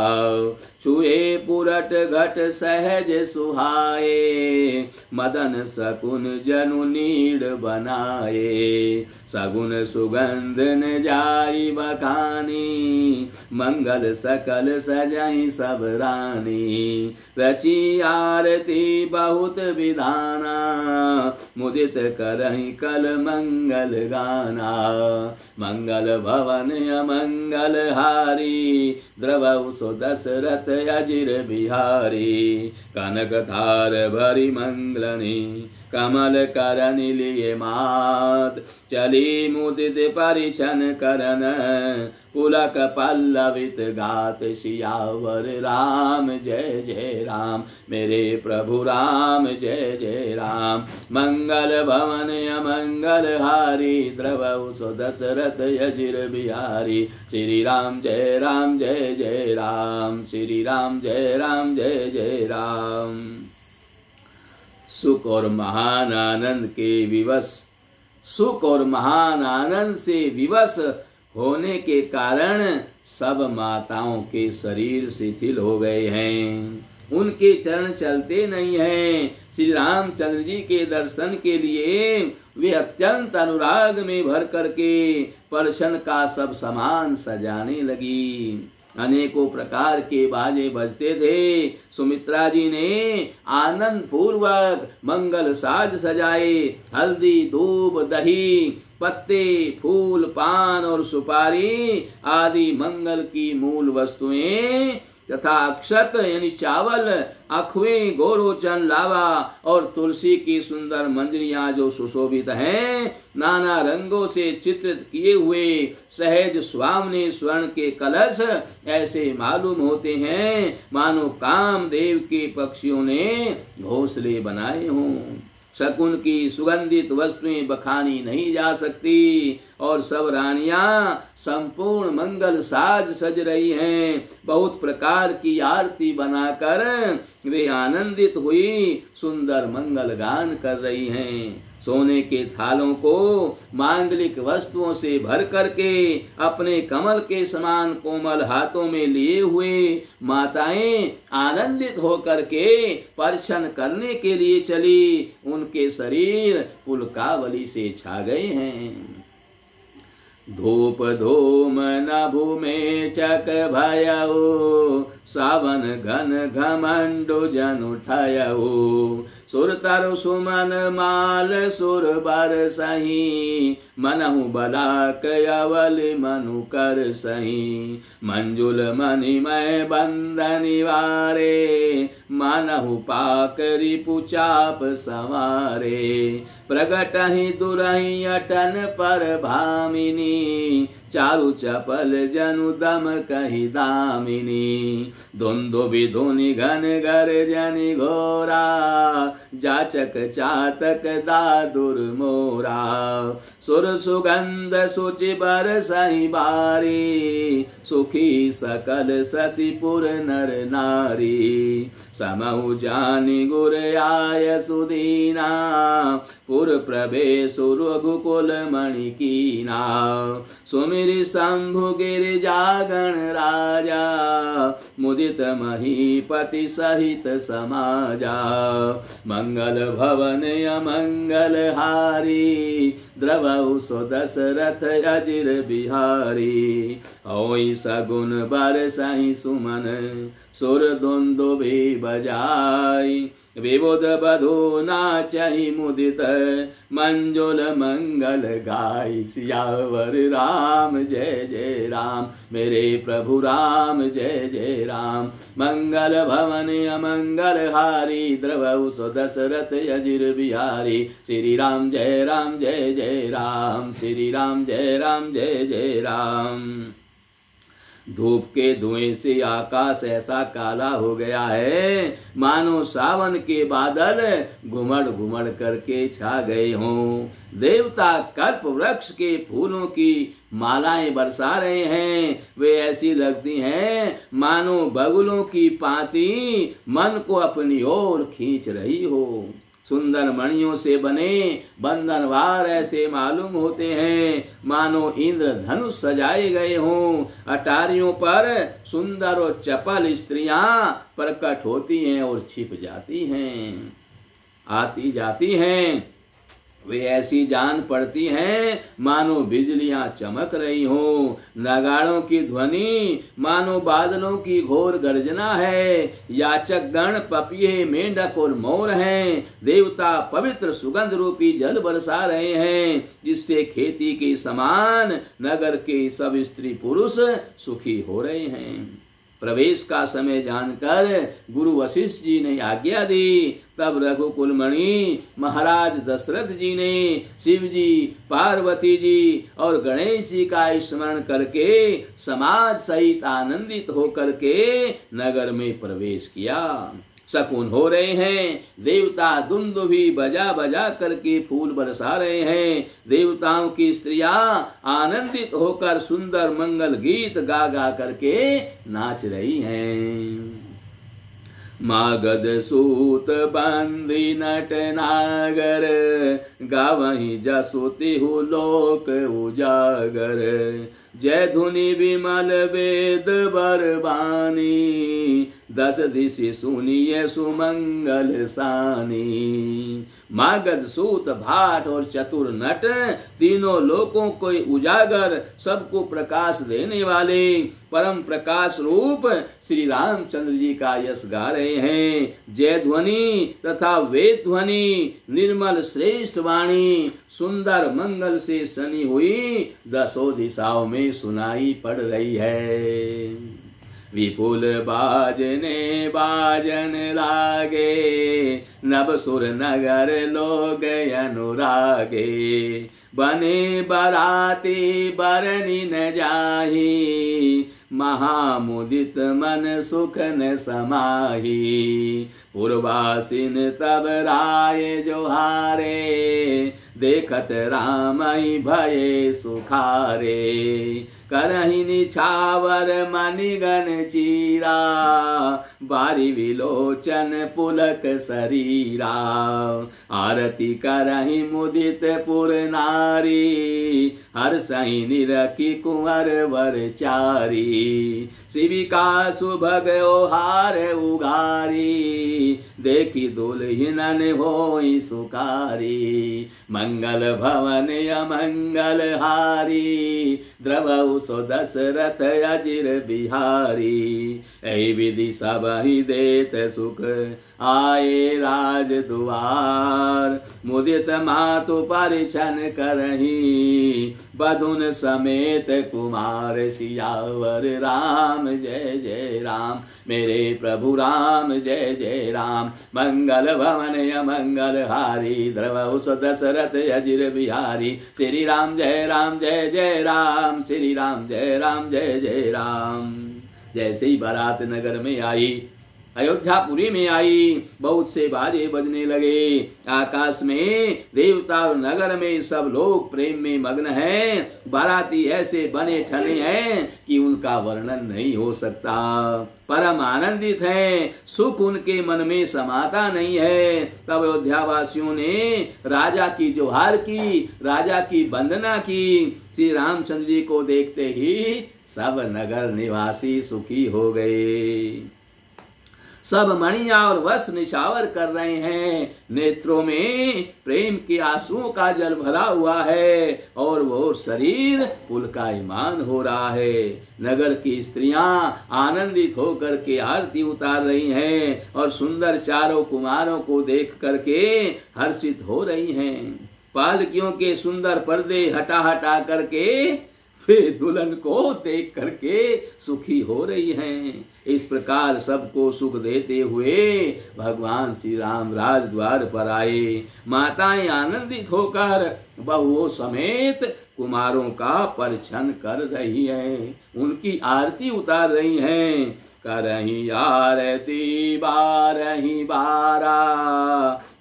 Speaker 1: छुए पुरट घट सहज सुहाए, मदन सकुन जनु नीड़ बनाए। सगुन सुगंध न जाई बखानी, मंगल सकल सजई सब रानी। रची आरती बहुत विधाना, मुदित करहि कल मंगल गाना। मंगल भवन अमंगल हारी, द्रवहु सो दशरथ अजिर बिहारी। कनक थार भरी मंगलनी, कमल करन लिए मात। चली मुदित परिछन करन, पुलक पल्लवित गात। सियावर राम जय जय राम, मेरे प्रभु राम जय जय राम। मंगल भवन अमंगल हारी, द्रवहु सो दशरथ अजिर बिहारी। श्री राम जय जय राम, श्री राम जय जय राम। सुख और महान आनंद के विवश, सुख और महान आनंद से विवश होने के कारण सब माताओं के शरीर शिथिल हो गए हैं, उनके चरण चलते नहीं हैं। श्री रामचंद्र जी के दर्शन के लिए वे अत्यंत अनुराग में भर करके परशन का सब सामान सजाने लगी। अनेकों प्रकार के बाजे बजते थे। सुमित्रा जी ने आनंद पूर्वक मंगल साज सजाए। हल्दी, दूब, दही, पत्ते, फूल, पान और सुपारी आदि मंगल की मूल वस्तुएं तथा अक्षत यानी चावल, अखवे, गोरोचन, लावा और तुलसी की सुंदर मंजरियां जो सुशोभित हैं, नाना रंगों से चित्रित किए हुए सहज स्वामने स्वर्ण के कलश ऐसे मालूम होते हैं मानो कामदेव के पक्षियों ने घोंसले बनाए हों। शकुन की सुगंधित वस्तुएं बखानी नहीं जा सकती और सब रानियां संपूर्ण मंगल साज सज रही हैं। बहुत प्रकार की आरती बनाकर वे आनंदित हुई सुंदर मंगल गान कर रही हैं। सोने के थालों को मांगलिक वस्तुओं से भर करके अपने कमल के समान कोमल हाथों में लिए हुए माताएं आनंदित होकर के परशन करने के लिए चली। उनके शरीर पुलकावली से छा गए हैं। धूप धूम नभु में चक भयऊ, सावन घन घमंडु जन उठयऊ। सुर तरु सुमन माल सुर बर सही, मनहु बलाक अवल मनु कर सही। मंजुल मणिमय बंधनि वारे, मानहु पाक रिपु चाप संवारे। प्रगटहि दुरहि अटन पर भामिनी, चारु चपल जनु दम कही दामिनी। धुंधु विधुनि घन गर्जनि घोरा, जाचक चातक दादुर मोरा। सुर सुगंध सुचि बरसहि बारी, सुखी सकल शशिपुर नर नारी। समहु जानि गुर आय सुदीना, पुर प्रवेश रघुकुल मणि कीना। सुमिरि शंभु गिरिजागण राजा, मुदित महीपति सहित समाजा। मंगल भवन अमंगल हारी, द्रवहु सो दशरथ अजिर बिहारी। होई सगुन बरसहि सुमन, सुर दुंदुभि बजाई। विबुध बधू नाचहि मुदित, मंजुल मंगल गाई। सियावर राम जय जय राम, मेरे प्रभु राम जय जय राम। मंगल भवन अमंगल हारी, द्रवहु सो दशरथ अजिर बिहारी। श्री राम जय जय राम, श्री राम जय जय राम। धूप के धुएं से आकाश ऐसा काला हो गया है मानो सावन के बादल घुमड़ घुमड़ करके छा गए हों। देवता कल्प वृक्ष के फूलों की मालाएं बरसा रहे हैं। वे ऐसी लगती हैं मानो बगुलों की पाती मन को अपनी ओर खींच रही हो। सुंदर मणियों से बने बंधनवार ऐसे मालूम होते हैं मानो इंद्र धनुष सजाए गए हों। अटारियों पर सुंदर और चपल स्त्रियां प्रकट होती हैं और छिप जाती हैं, आती जाती हैं। वे ऐसी जान पड़ती हैं मानो बिजलियां चमक रही हो। नगाड़ों की ध्वनि मानो बादलों की घोर गर्जना है। याचक गण पपिये, मेंढक और मोर हैं। देवता पवित्र सुगंध रूपी जल बरसा रहे हैं, जिससे खेती के समान नगर के सब स्त्री पुरुष सुखी हो रहे हैं। प्रवेश का समय जानकर गुरु वशिष्ठ जी ने आज्ञा दी। तब रघुकुल मणि महाराज दशरथ जी ने शिव जी, पार्वती जी और गणेश जी का स्मरण करके समाज सहित आनंदित होकर के नगर में प्रवेश किया। शकुन हो रहे हैं, देवता दुंदुभी बजा बजा करके फूल बरसा रहे हैं। देवताओं की स्त्रियां आनंदित होकर सुंदर मंगल गीत गा गा करके नाच रही हैं। मागध सूत बंदी नट नागर, गावहीं जसुति हु लोक उजागर। जय धुनि विमल वेद बरबानी, दस दिशि सुनिए सुमंगल सानी। मागध सूत भाट और चतुर नट तीनों लोकों को उजागर, सबको प्रकाश देने वाले परम प्रकाश रूप श्री रामचंद्र जी का यश गा रहे हैं। जय ध्वनि तथा वेद ध्वनि निर्मल श्रेष्ठ वाणी सुंदर मंगल से सनी हुई दसों दिशाओं में सुनाई पड़ रही है। विपुल बाजने बाजन लागे, नभ सुर नगर लोग अनुरागे। बने बराती बरनी न जाही, महामुदित मन सुख न समाही। पूर्वासिन तब राय जोहारे, देखत रामई भये सुखारे। करहि निछावर मणिगण चीरा, बारी विलोचन पुलक शरीरा। आरती करहि मुदित पुर नारी, हर्षहि निरखि कुंवर वर चारी। शिविका सुभग ओहार उगारी, देखी दुल्हिनन होई सुखारी। मंगल भवन अमंगल हारी, द्रवहु सो दशरथ अजिर बिहारी। ऐ विधि सब ही देत सुख, आए राज दुआर। मुदित मातु परिछन करही, बधुन समेत कुमार सियावर। राम जय जय राम, मेरे प्रभु राम जय जय राम। मंगल भवन अमंगल हारी, द्रवहु सो दशरथ अजिर बिहारी। श्री राम जय जय राम, श्री राम जय जय राम। जैसे ही बारात नगर में आई, अयोध्यापुरी में आई, बहुत से बाजे बजने लगे। आकाश में देवता और नगर में सब लोग प्रेम में मग्न हैं। बाराती ऐसे बने ठने हैं कि उनका वर्णन नहीं हो सकता। परम आनंदित हैं, सुख उनके मन में समाता नहीं है। तब अयोध्यावासियों ने राजा की जोहार की, राजा की वंदना की। श्री रामचंद्र जी को देखते ही सब नगर निवासी सुखी हो गए। सब मणियां और वस्त्र निछावर कर रहे हैं। नेत्रों में प्रेम के आंसुओं का जल भरा हुआ है और वो शरीर पुलकायमान हो रहा है। नगर की स्त्रियां आनंदित होकर के आरती उतार रही हैं और सुंदर चारों कुमारों को देख करके हर्षित हो रही हैं। पालकियों के सुंदर पर्दे हटा हटा करके वे दुल्हन को देख करके सुखी हो रही हैं। इस प्रकार सबको सुख देते हुए भगवान श्री राम राजद्वार पर आए। माताएं आनंदित होकर बहुओं समेत कुमारों का परिछन कर रही हैं, उनकी आरती उतार रही हैं। करही आरती बारही बारा,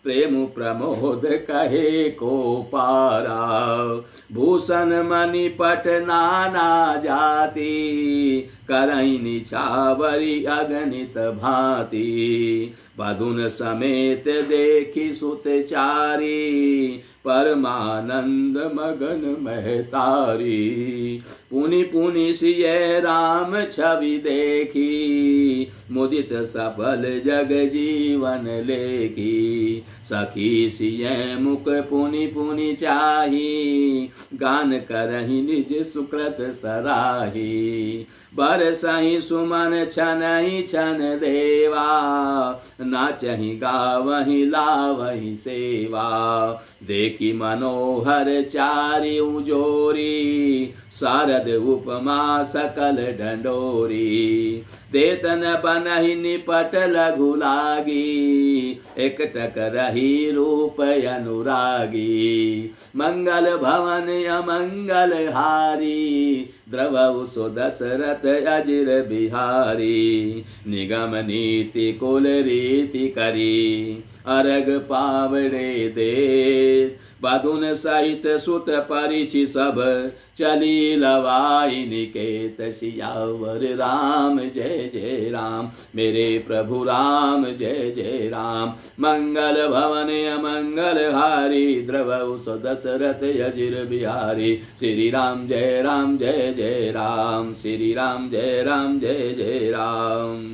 Speaker 1: प्रेम प्रमोद कहे को पारा। भूषण मणि पट नाना जाति, करही निछावरी अगणित भांति। बधुन समेत देखी सुत चारी, परमानंद मगन महतारी। पुनि पुनि सिय राम छवि देखी, मुदित सफल जग जीवन लेखी। सखी सिय मुख पुनि पुनि चाही, गान करहि निज सुकृत सराही। बरसहि सुमन छनहि छन देवा, नाचहि गावहि लावहि सेवा। देखी मनोहर चारि उजोरी, शारद उपमा सकल ढंढोरी। देतन बनहि निपट लघु लागी, एकटक रही रूप अनुरागी। मंगल भवन अमंगल हारी, द्रवहु सो दशरथ अजिर बिहारी। निगम नीति कुल रीति करी, अर्घ पावड़े दे। बधुन सहित सुत परिछि सब, चली लवाई निकेत सियावर राम जय जय राम। मेरे प्रभु राम जय जय राम। मंगल भवन अमंगल हारी, द्रवहु सो दशरथ अजिर बिहारी। श्री राम जय जय राम। श्री राम जय जय राम।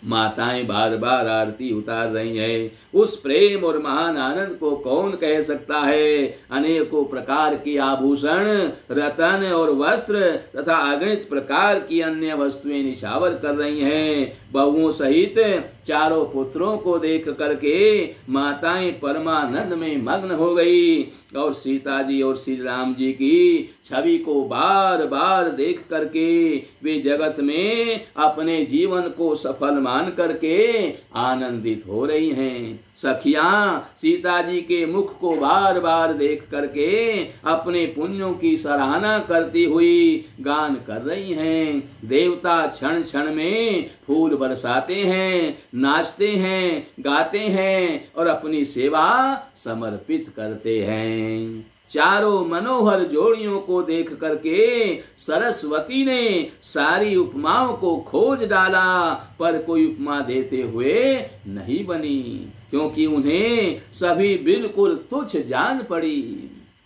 Speaker 1: माताएं बार बार आरती उतार रही हैं। उस प्रेम और महान आनंद को कौन कह सकता है। अनेकों प्रकार के आभूषण, रतन और वस्त्र तथा अगणित प्रकार की अन्य वस्तुएं निछावर कर रही हैं। बहुओं सहित चारों पुत्रों को देख करके माताएं परमानंद में मग्न हो गई और सीता जी और श्री राम जी की छवि को बार बार देख करके वे जगत में अपने जीवन को सफल मान करके आनंदित हो रही हैं। सखियां सीता जी के मुख को बार बार देख करके अपने पुण्यों की सराहना करती हुई गान कर रही हैं। देवता क्षण क्षण में फूल बरसाते हैं, नाचते हैं, गाते हैं और अपनी सेवा समर्पित करते हैं। चारों मनोहर जोड़ियों को देख करके सरस्वती ने सारी उपमाओं को खोज डाला, पर कोई उपमा देते हुए नहीं बनी, क्योंकि उन्हें सभी बिल्कुल तुच्छ जान पड़ी।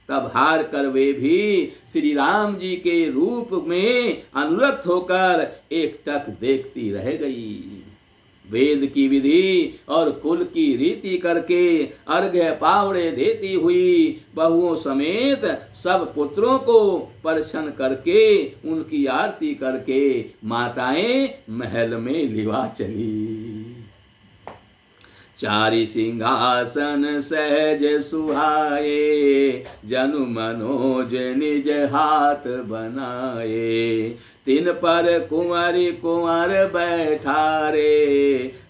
Speaker 1: तब हार कर वे भी श्री राम जी के रूप में अनुरक्त होकर एकटक देखती रह गई। वेद की विधि और कुल की रीति करके अर्घ्य पावड़े देती हुई बहुओं समेत सब पुत्रों को प्रसन्न करके उनकी आरती करके माताएं महल में लिवा चली। चारि सिंहासन सहज सुहाए, जनु मनोज निज हाथ बनाए। तिन पर कुंवरी कुंवर बैठारे,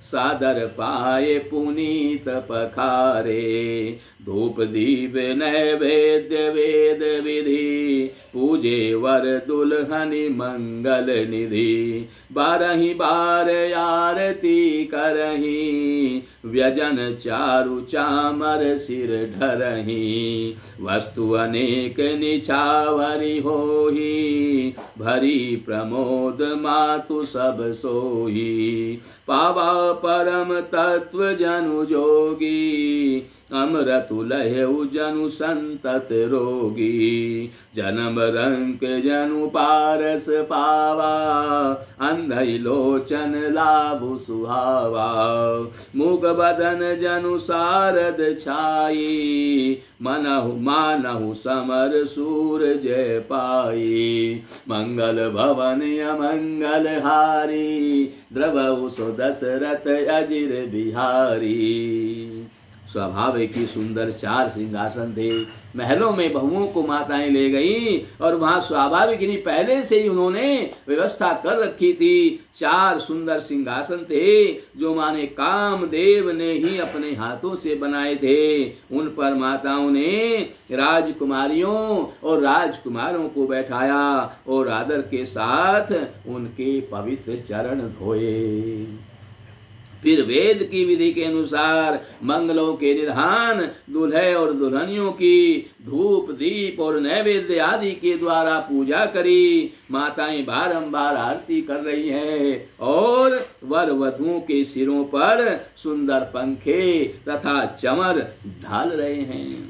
Speaker 1: सादर पाए पुनीत पखारे। धूप दीप नैवेद्य वेद विधि, पूजे वर दुल्हनि मंगल निधि। बारही बार आरती करही, व्यजन चारु चामर सिर ढरही। वस्तु अनेक निछावरी होही, भरी प्रमोद मातु सब सोही। पावा परम तत्व जनु जोगी, अमृतु लहु जनु संतत रोगी। जन्म रंक जनु पारस पावा, अंधई लोचन लाभु सुहावा। मुग बदन जनु सारद छाई, मनहु मानहु समर सूर जय पाई। मंगल भवन अमंगल हारी, द्रवहु सो दशरथ अजिर बिहारी। स्वाभाविक ही सुंदर चार सिंहासन थे। महलों में बहुओं को माताएं ले गई और वहां स्वाभाविक ही पहले से ही उन्होंने व्यवस्था कर रखी थी। चार सुंदर सिंहासन थे जो माने कामदेव ने ही अपने हाथों से बनाए थे। उन पर माताओं ने राजकुमारियों और राजकुमारों को बैठाया और आदर के साथ उनके पवित्र चरण धोए। फिर वेद की विधि के अनुसार मंगलों के निधान दुल्हे और दुल्हनियों की धूप दीप और नैवेद्य आदि के द्वारा पूजा करी। माताएं बारंबार आरती कर रही हैं और वर वधुओं के सिरों पर सुंदर पंखे तथा चमर ढाल रहे हैं।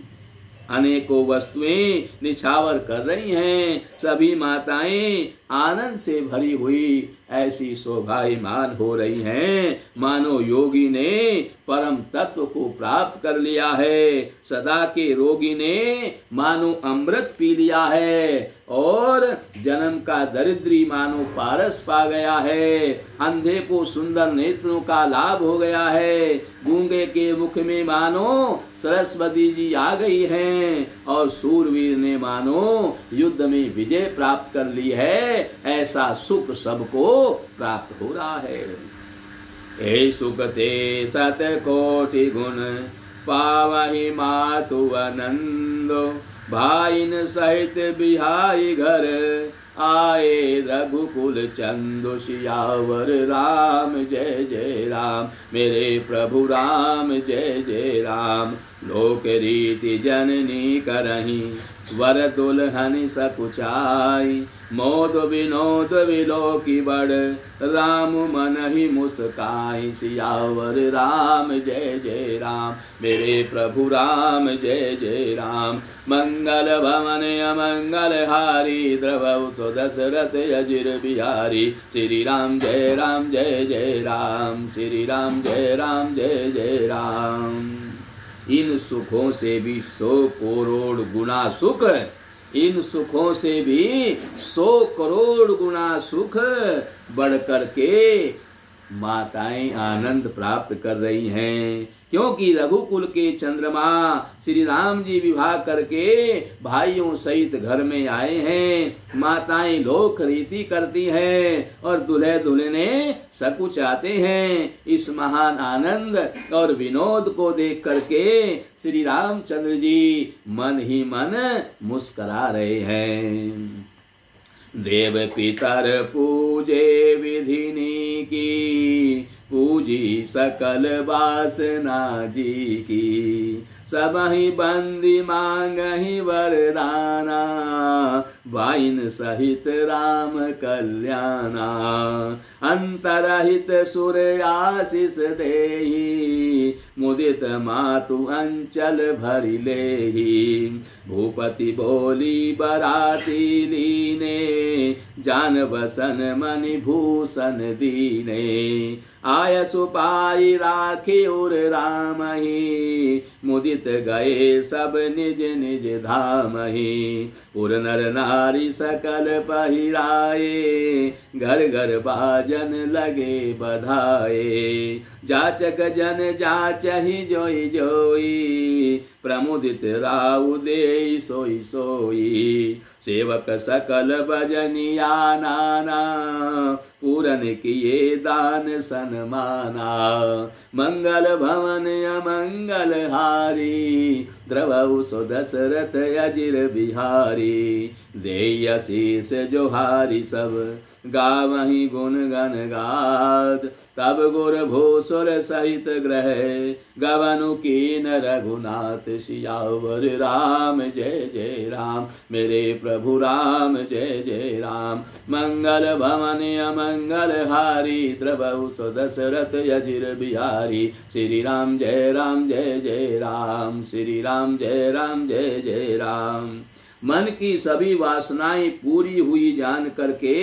Speaker 1: अनेकों वस्तुएं निछावर कर रही हैं। सभी माताएं आनंद से भरी हुई ऐसी शोभायमान हो रही हैं मानो योगी ने परम तत्व को प्राप्त कर लिया है। सदा के रोगी ने मानो अमृत पी लिया है और जन्म का दरिद्री मानो पारस पा गया है। अंधे को सुंदर नेत्रों का लाभ हो गया है। गूंगे के मुख में मानो सरस्वती जी आ गई हैं और सूरवीर ने मानो युद्ध में विजय प्राप्त कर ली है। ऐसा सुख सबको प्राप्त हो रहा है। हे सुख ते सत कोटि गुण पावहि मातु आनंदो भाईन सहित बिहाई घर आए रघुकुल चंदो सियावर राम जय जय राम मेरे प्रभु राम जय जय राम। लोक रीति जननी करही वर दुल्हन सकुचाई मोद विनोद विलो की बड़ राम मन ही मुस्काई सियावर राम जय जय राम मेरे प्रभु राम जय जय राम। मंगल भवन अमंगल हारी द्रवौ सो दशरथ अजिर बिहारी श्री राम जय राम श्री राम जय जय राम। इन सुखों से भी 100 करोड़ गुना सुख, इन सुखों से भी 100 करोड़ गुना सुख बढ़ करके माताएं आनंद प्राप्त कर रही हैं। क्योंकि रघुकुल के चंद्रमा श्री राम जी विवाह करके भाइयों सहित घर में आए हैं। माताएं लोक रीति करती हैं और दूल्हे दुल्हने सकुचाते हैं। इस महान आनंद और विनोद को देख करके श्री रामचंद्र जी मन ही मन मुस्कुरा रहे हैं। देव पितर पूजे विधिनी की पूजी सकल वासना जी की सबहि बंदी मांगहि वरदाना वाइन सहित राम कल्याणा अंतरहित सुर आशीष देहि मुदित मातु अंचल भरि लेहि भूपति बोली बराती लीने जान बसन मणि भूषण दीने आय सुपाई राखी उर राम ही मुदित गए सब निज निज धाम ही उर नर नारी सकल पहिराए घर घर बाजन लगे बधाए जाचक जन जाचहि जोई जोई प्रमुदित राउ दे सोई सोई सेवक सकल भजनिया नाना पूरन किए दान सन्माना मंगल भवन अमंगल हारी द्रवौ सो दशरथ अजिर बिहारी देय शीस जोहारी सब गावहि गुण गण गात तब गुर भूसुर सहित ग्रह गवनु कीन रघुनाथ सियावर राम जय जय राम मेरे प्रभु राम जय जय राम मंगल भवन अमंगल हारी द्रवौ सो दशरथ अजिर बिहारी श्री राम जय राम श्री राम जय जय राम। मन की सभी वासनाएं पूरी हुई जान करके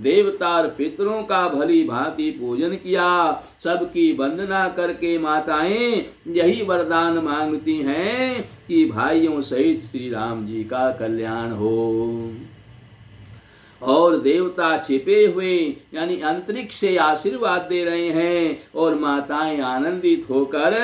Speaker 1: देवता और पितरों का भली भांति पूजन किया। सबकी वंदना करके माताएं यही वरदान मांगती हैं कि भाइयों सहित श्री राम जी का कल्याण हो। और देवता छिपे हुए यानी अंतरिक्ष से आशीर्वाद दे रहे हैं और माताएं आनंदित होकर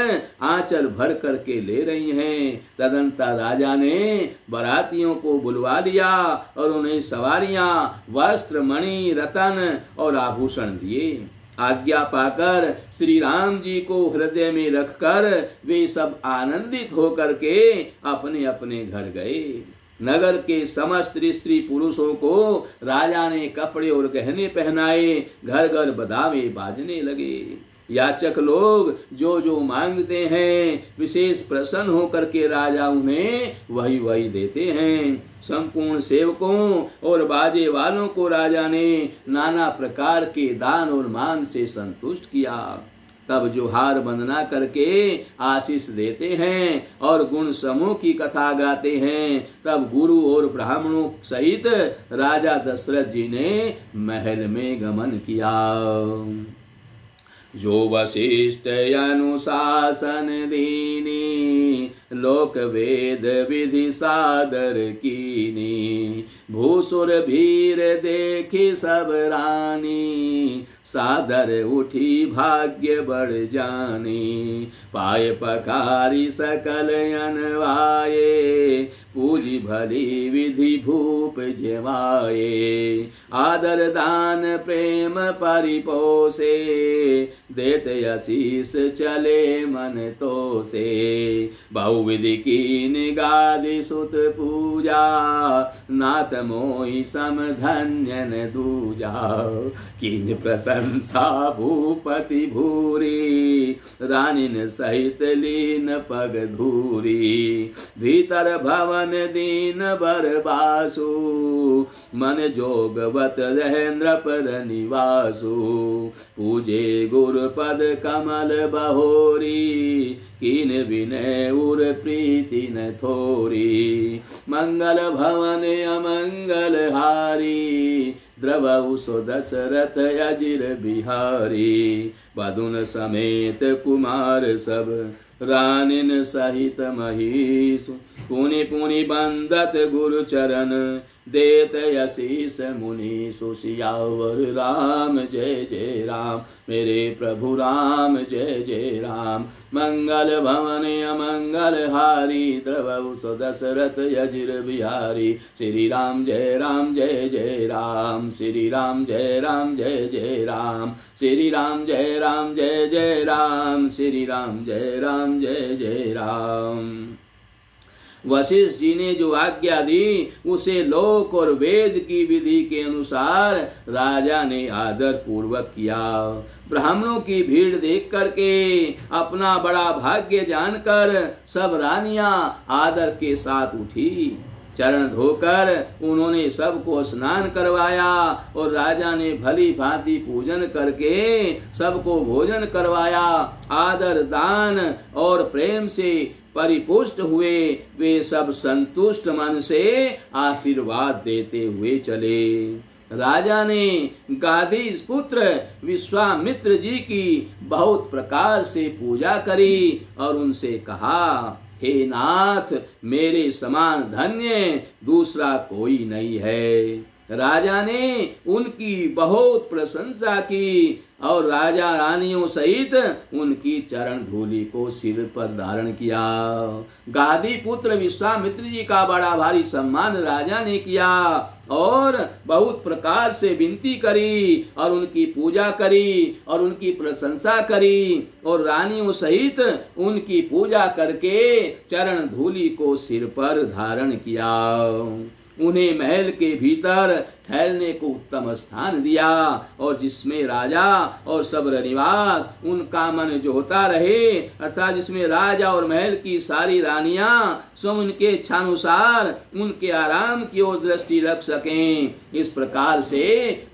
Speaker 1: आंचल भर करके ले रही हैं। तदंतर राजा ने बारातियों को बुलवा लिया और उन्हें सवारियां वस्त्र मणि रतन और आभूषण दिए। आज्ञा पाकर श्री राम जी को हृदय में रखकर वे सब आनंदित होकर के अपने अपने घर गए। नगर के समस्त स्त्री पुरुषों को राजा ने कपड़े और गहने पहनाए। घर घर बधावे बाजने लगे। याचक लोग जो जो मांगते हैं विशेष प्रसन्न होकर के राजा उन्हें वही वही देते हैं। संपूर्ण सेवकों और बाजे वालों को राजा ने नाना प्रकार के दान और मान से संतुष्ट किया। तब जो हार वंदना करके आशीष देते हैं और गुण समूह की कथा गाते हैं, तब गुरु और ब्राह्मणों सहित राजा दशरथ जी ने महल में गमन किया। जो वशिष्ठ अनुशासन दीनी लोक वेद विधि सादर कीनी, भूसुर भीर देखी सब रानी, सादर उठी भाग्य बढ़ जानी, पाए पकारी सकल अनवाये, पूजी भली विधि भूप जेवाये, आदर दान प्रेम परिपोषे, देत आशीष चले मन तो से, बहुविधि की निगादि सुत पूजा, नाथ मोहि सम धन्य न दूजा, कीन प्रशंसा भूपति भूरी, रानिन सहित लीन पग धूरी, भीतर भवन दीन बर बासु, मन जोगवत रहेंद्र पर निवासु, पूजे गुरु पद कमल बहोरी, कीन विनय उर प्रीति न थोरी, मंगल भवन अमंगल हारी, द्रवहु सो दशरथ अजिर बिहारी, बदुन समेत कुमार सब, रानिन सहित महीसु, पुनि पुनि बंदत गुरु चरण, देत आशीष मुनि सुशियावर राम जय जय राम, मेरे प्रभु राम जय जय राम, मंगल भवन अमंगल हारी, द्रवहु सो दशरथ अजिर बिहारी, श्री राम जय जय राम, श्री राम जय जय राम, श्री राम जय जय राम, श्री राम जय जय राम। वशिष्ठ जी ने जो आज्ञा दी उसे लोक और वेद की विधि के अनुसार राजा ने आदर पूर्वक किया। ब्राह्मणों की भीड़ देख करके अपना बड़ा भाग्य जानकर सब रानियां आदर के साथ उठी। चरण धोकर उन्होंने सबको स्नान करवाया और राजा ने भली भांति पूजन करके सबको भोजन करवाया। आदर दान और प्रेम से परिपुष्ट हुए वे सब संतुष्ट मन से आशीर्वाद देते हुए चले। राजा ने गाधीज पुत्र विश्वामित्र जी की बहुत प्रकार से पूजा करी और उनसे कहा, हे नाथ, मेरे समान धन्य दूसरा कोई नहीं है। राजा ने उनकी बहुत प्रशंसा की और राजा रानियों सहित उनकी चरण धूलि को सिर पर धारण किया। गादी पुत्र विश्वामित्र जी का बड़ा भारी सम्मान राजा ने किया और बहुत प्रकार से विनती करी और उनकी पूजा करी और उनकी प्रशंसा करी और रानियों सहित उनकी पूजा करके चरण धूलि को सिर पर धारण किया। उन्हें महल के भीतर ठहरने को उत्तम स्थान दिया और जिसमें राजा और सब निवास उनका मन जोता रहे, अर्थात जिसमें राजा और महल की सारी रानियां स्वयं उनके इच्छानुसार उनके आराम की ओर दृष्टि रख सकें। इस प्रकार से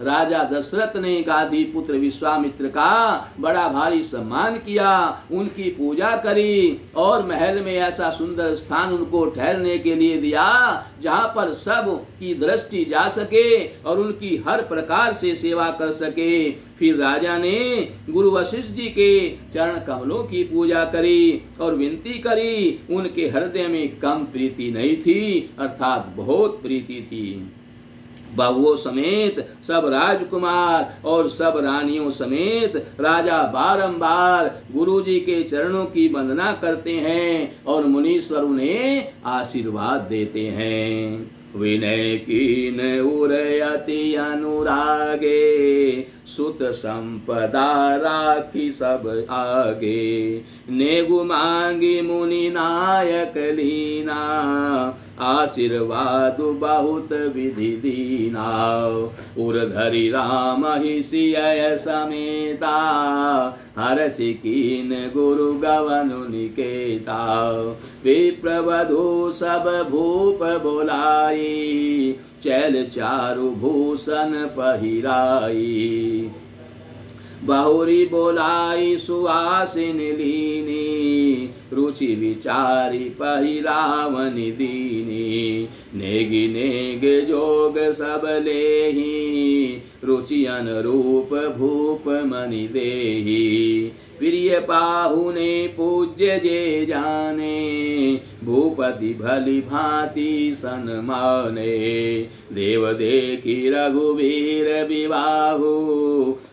Speaker 1: राजा दशरथ ने गाधी पुत्र विश्वामित्र का बड़ा भारी सम्मान किया, उनकी पूजा करी और महल में ऐसा सुंदर स्थान उनको ठहरने के लिए दिया जहां पर सब की दृष्टि जा सके और उनकी हर प्रकार से सेवा कर सके। फिर राजा ने गुरु वशिष्ठ जी के चरण कमलों की पूजा करी और विनती करी। उनके हृदय में कम प्रीति नहीं थी, अर्थात बहुत प्रीति थी। बहुओं समेत सब राजकुमार और सब रानियों समेत राजा बारंबार गुरु जी के चरणों की वंदना करते हैं और मुनीश्वर उन्हें आशीर्वाद देते हैं। विनय कीन उरयति अनुरागे, सुत संपदा राखी सब आगे, नेगु मांगी मुनि नायक लीना, आशीर्वाद बहुत विधि दीना। उर्धरि राम ही सिय समेता, हरषि कीन गुरु गवनु निकेता। विप्रवधु सब भूप बोलाई, चैल चारु भूषण पहिराई। बहुरी बोलाई सुवासिन लीनी, रुचि विचारी पहिरावनि दीनी। नेगि नेग जोग सब लेही, रुचि अनुरूप भूप मनि देही। प्रिय पाहुने पूज्य जे जाने, भूपति भली भांति सन्माने। देव देखी रघुवीर विवाहु,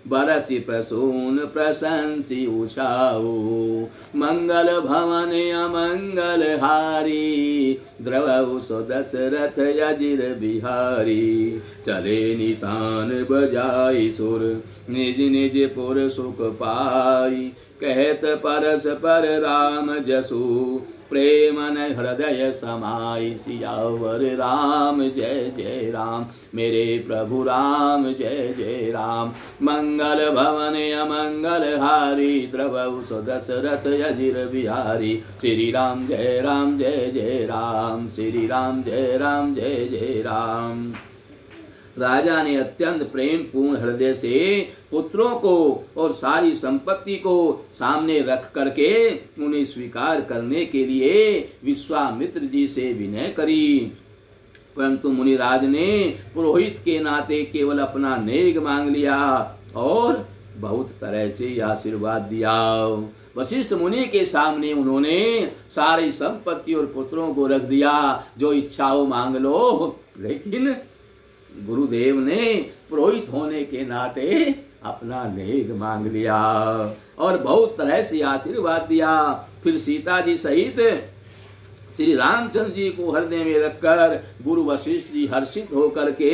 Speaker 1: बरसि प्रसून प्रशंसी उछाऊ। मंगल भवन अमंगल हारी, द्रवहु सो दशरथ अजिर बिहारी। चले निशान बजाई सुर, निज निज पुर सुख पाई। कहत परस पर राम जसु, प्रेम न हृदय समाई। सियावर राम जय जय राम, मेरे प्रभु राम जय जय राम। मंगल भवन अमंगल हारी, द्रवहु सो दशरथ अजिर बिहारी। श्री राम जय जय राम, श्री राम जय जय राम। राजा ने अत्यंत प्रेम पूर्ण हृदय से पुत्रों को और सारी संपत्ति को सामने रख करके उन्हें स्वीकार करने के लिए विश्वामित्र जी से विनय करी। परंतु मुनिराज ने पुरोहित के नाते केवल अपना नेग मांग लिया और बहुत तरह से आशीर्वाद दिया। वशिष्ठ मुनि के सामने उन्होंने सारी संपत्ति और पुत्रों को रख दिया, जो इच्छाओं मांग लो। लेकिन गुरुदेव ने पुरोहित होने के नाते अपना नेग मांग लिया और बहुत तरह से आशीर्वाद दिया। फिर सीता जी सहित श्री रामचंद्र जी को हृदय में रखकर गुरु वशिष्ठ जी हर्षित होकर के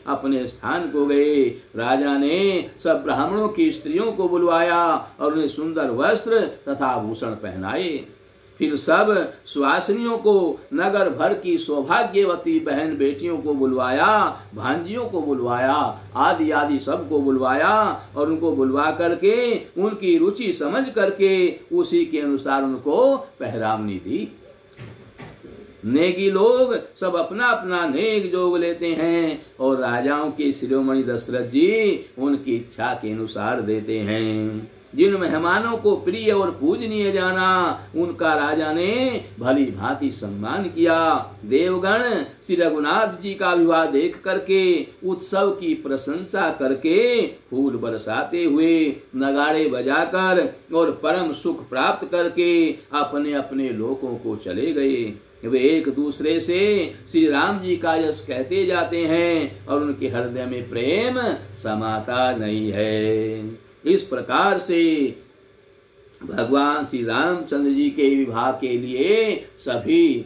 Speaker 1: अपने स्थान को गए। राजा ने सब ब्राह्मणों की स्त्रियों को बुलवाया और उन्हें सुंदर वस्त्र तथा आभूषण पहनाए। फिर सब सुहासिनियों को, नगर भर की सौभाग्यवती बहन बेटियों को बुलवाया, भांजियों को बुलवाया, आदि आदि सबको बुलवाया और उनको बुलवा करके उनकी रुचि समझ करके उसी के अनुसार उनको पहरावनी दी। नेगी लोग सब अपना अपना नेग जोग लेते हैं और राजाओं के शिरोमणि दशरथ जी उनकी इच्छा के अनुसार देते हैं। जिन मेहमानों को प्रिय और पूजनीय जाना, उनका राजा ने भली भांति सम्मान किया। देवगण श्री रघुनाथ जी का विवाह देख करके उत्सव की प्रशंसा करके फूल बरसाते हुए, नगाड़े बजाकर और परम सुख प्राप्त करके अपने अपने लोकों को चले गए। वे एक दूसरे से श्री राम जी का यश कहते जाते हैं और उनके हृदय में प्रेम समाता नहीं है। इस प्रकार से भगवान श्री रामचंद्र जी के विवाह के लिए सभी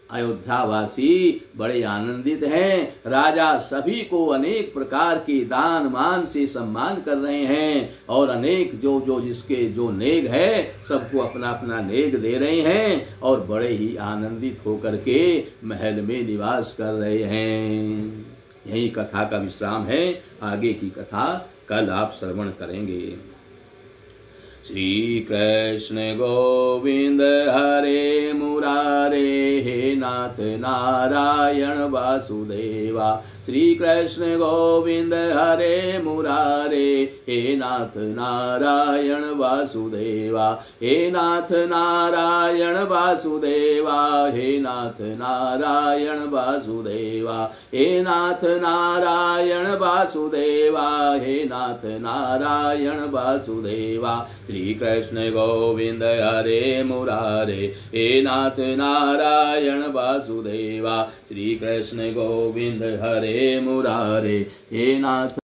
Speaker 1: अयोध्यावासी बड़े आनंदित हैं। राजा सभी को अनेक प्रकार के दान मान से सम्मान कर रहे हैं और अनेक जो जिसके जो नेग है सबको अपना अपना नेग दे रहे हैं और बड़े ही आनंदित होकर के महल में निवास कर रहे हैं। यही कथा का विश्राम है। आगे की कथा कल आप श्रवण करेंगे। श्री कृष्ण गोविंद हरे मुरारे, हे नाथ नारायण वासुदेवा। श्री कृष्ण गोविंद हरे मुरारे, हे नाथ नारायण वासुदेवा। हे नाथ नारायण वासुदेवा, हे नाथ नारायण वासुदेवा। हे नाथ नारायण वासुदेवा, हे नाथ नारायण वासुदेवा। श्री कृष्ण गोविंद हरे मुरारे, हे नाथ नारायण वासुदेवा। श्री कृष्ण गोविंद हरे मुरारे, हे नाथ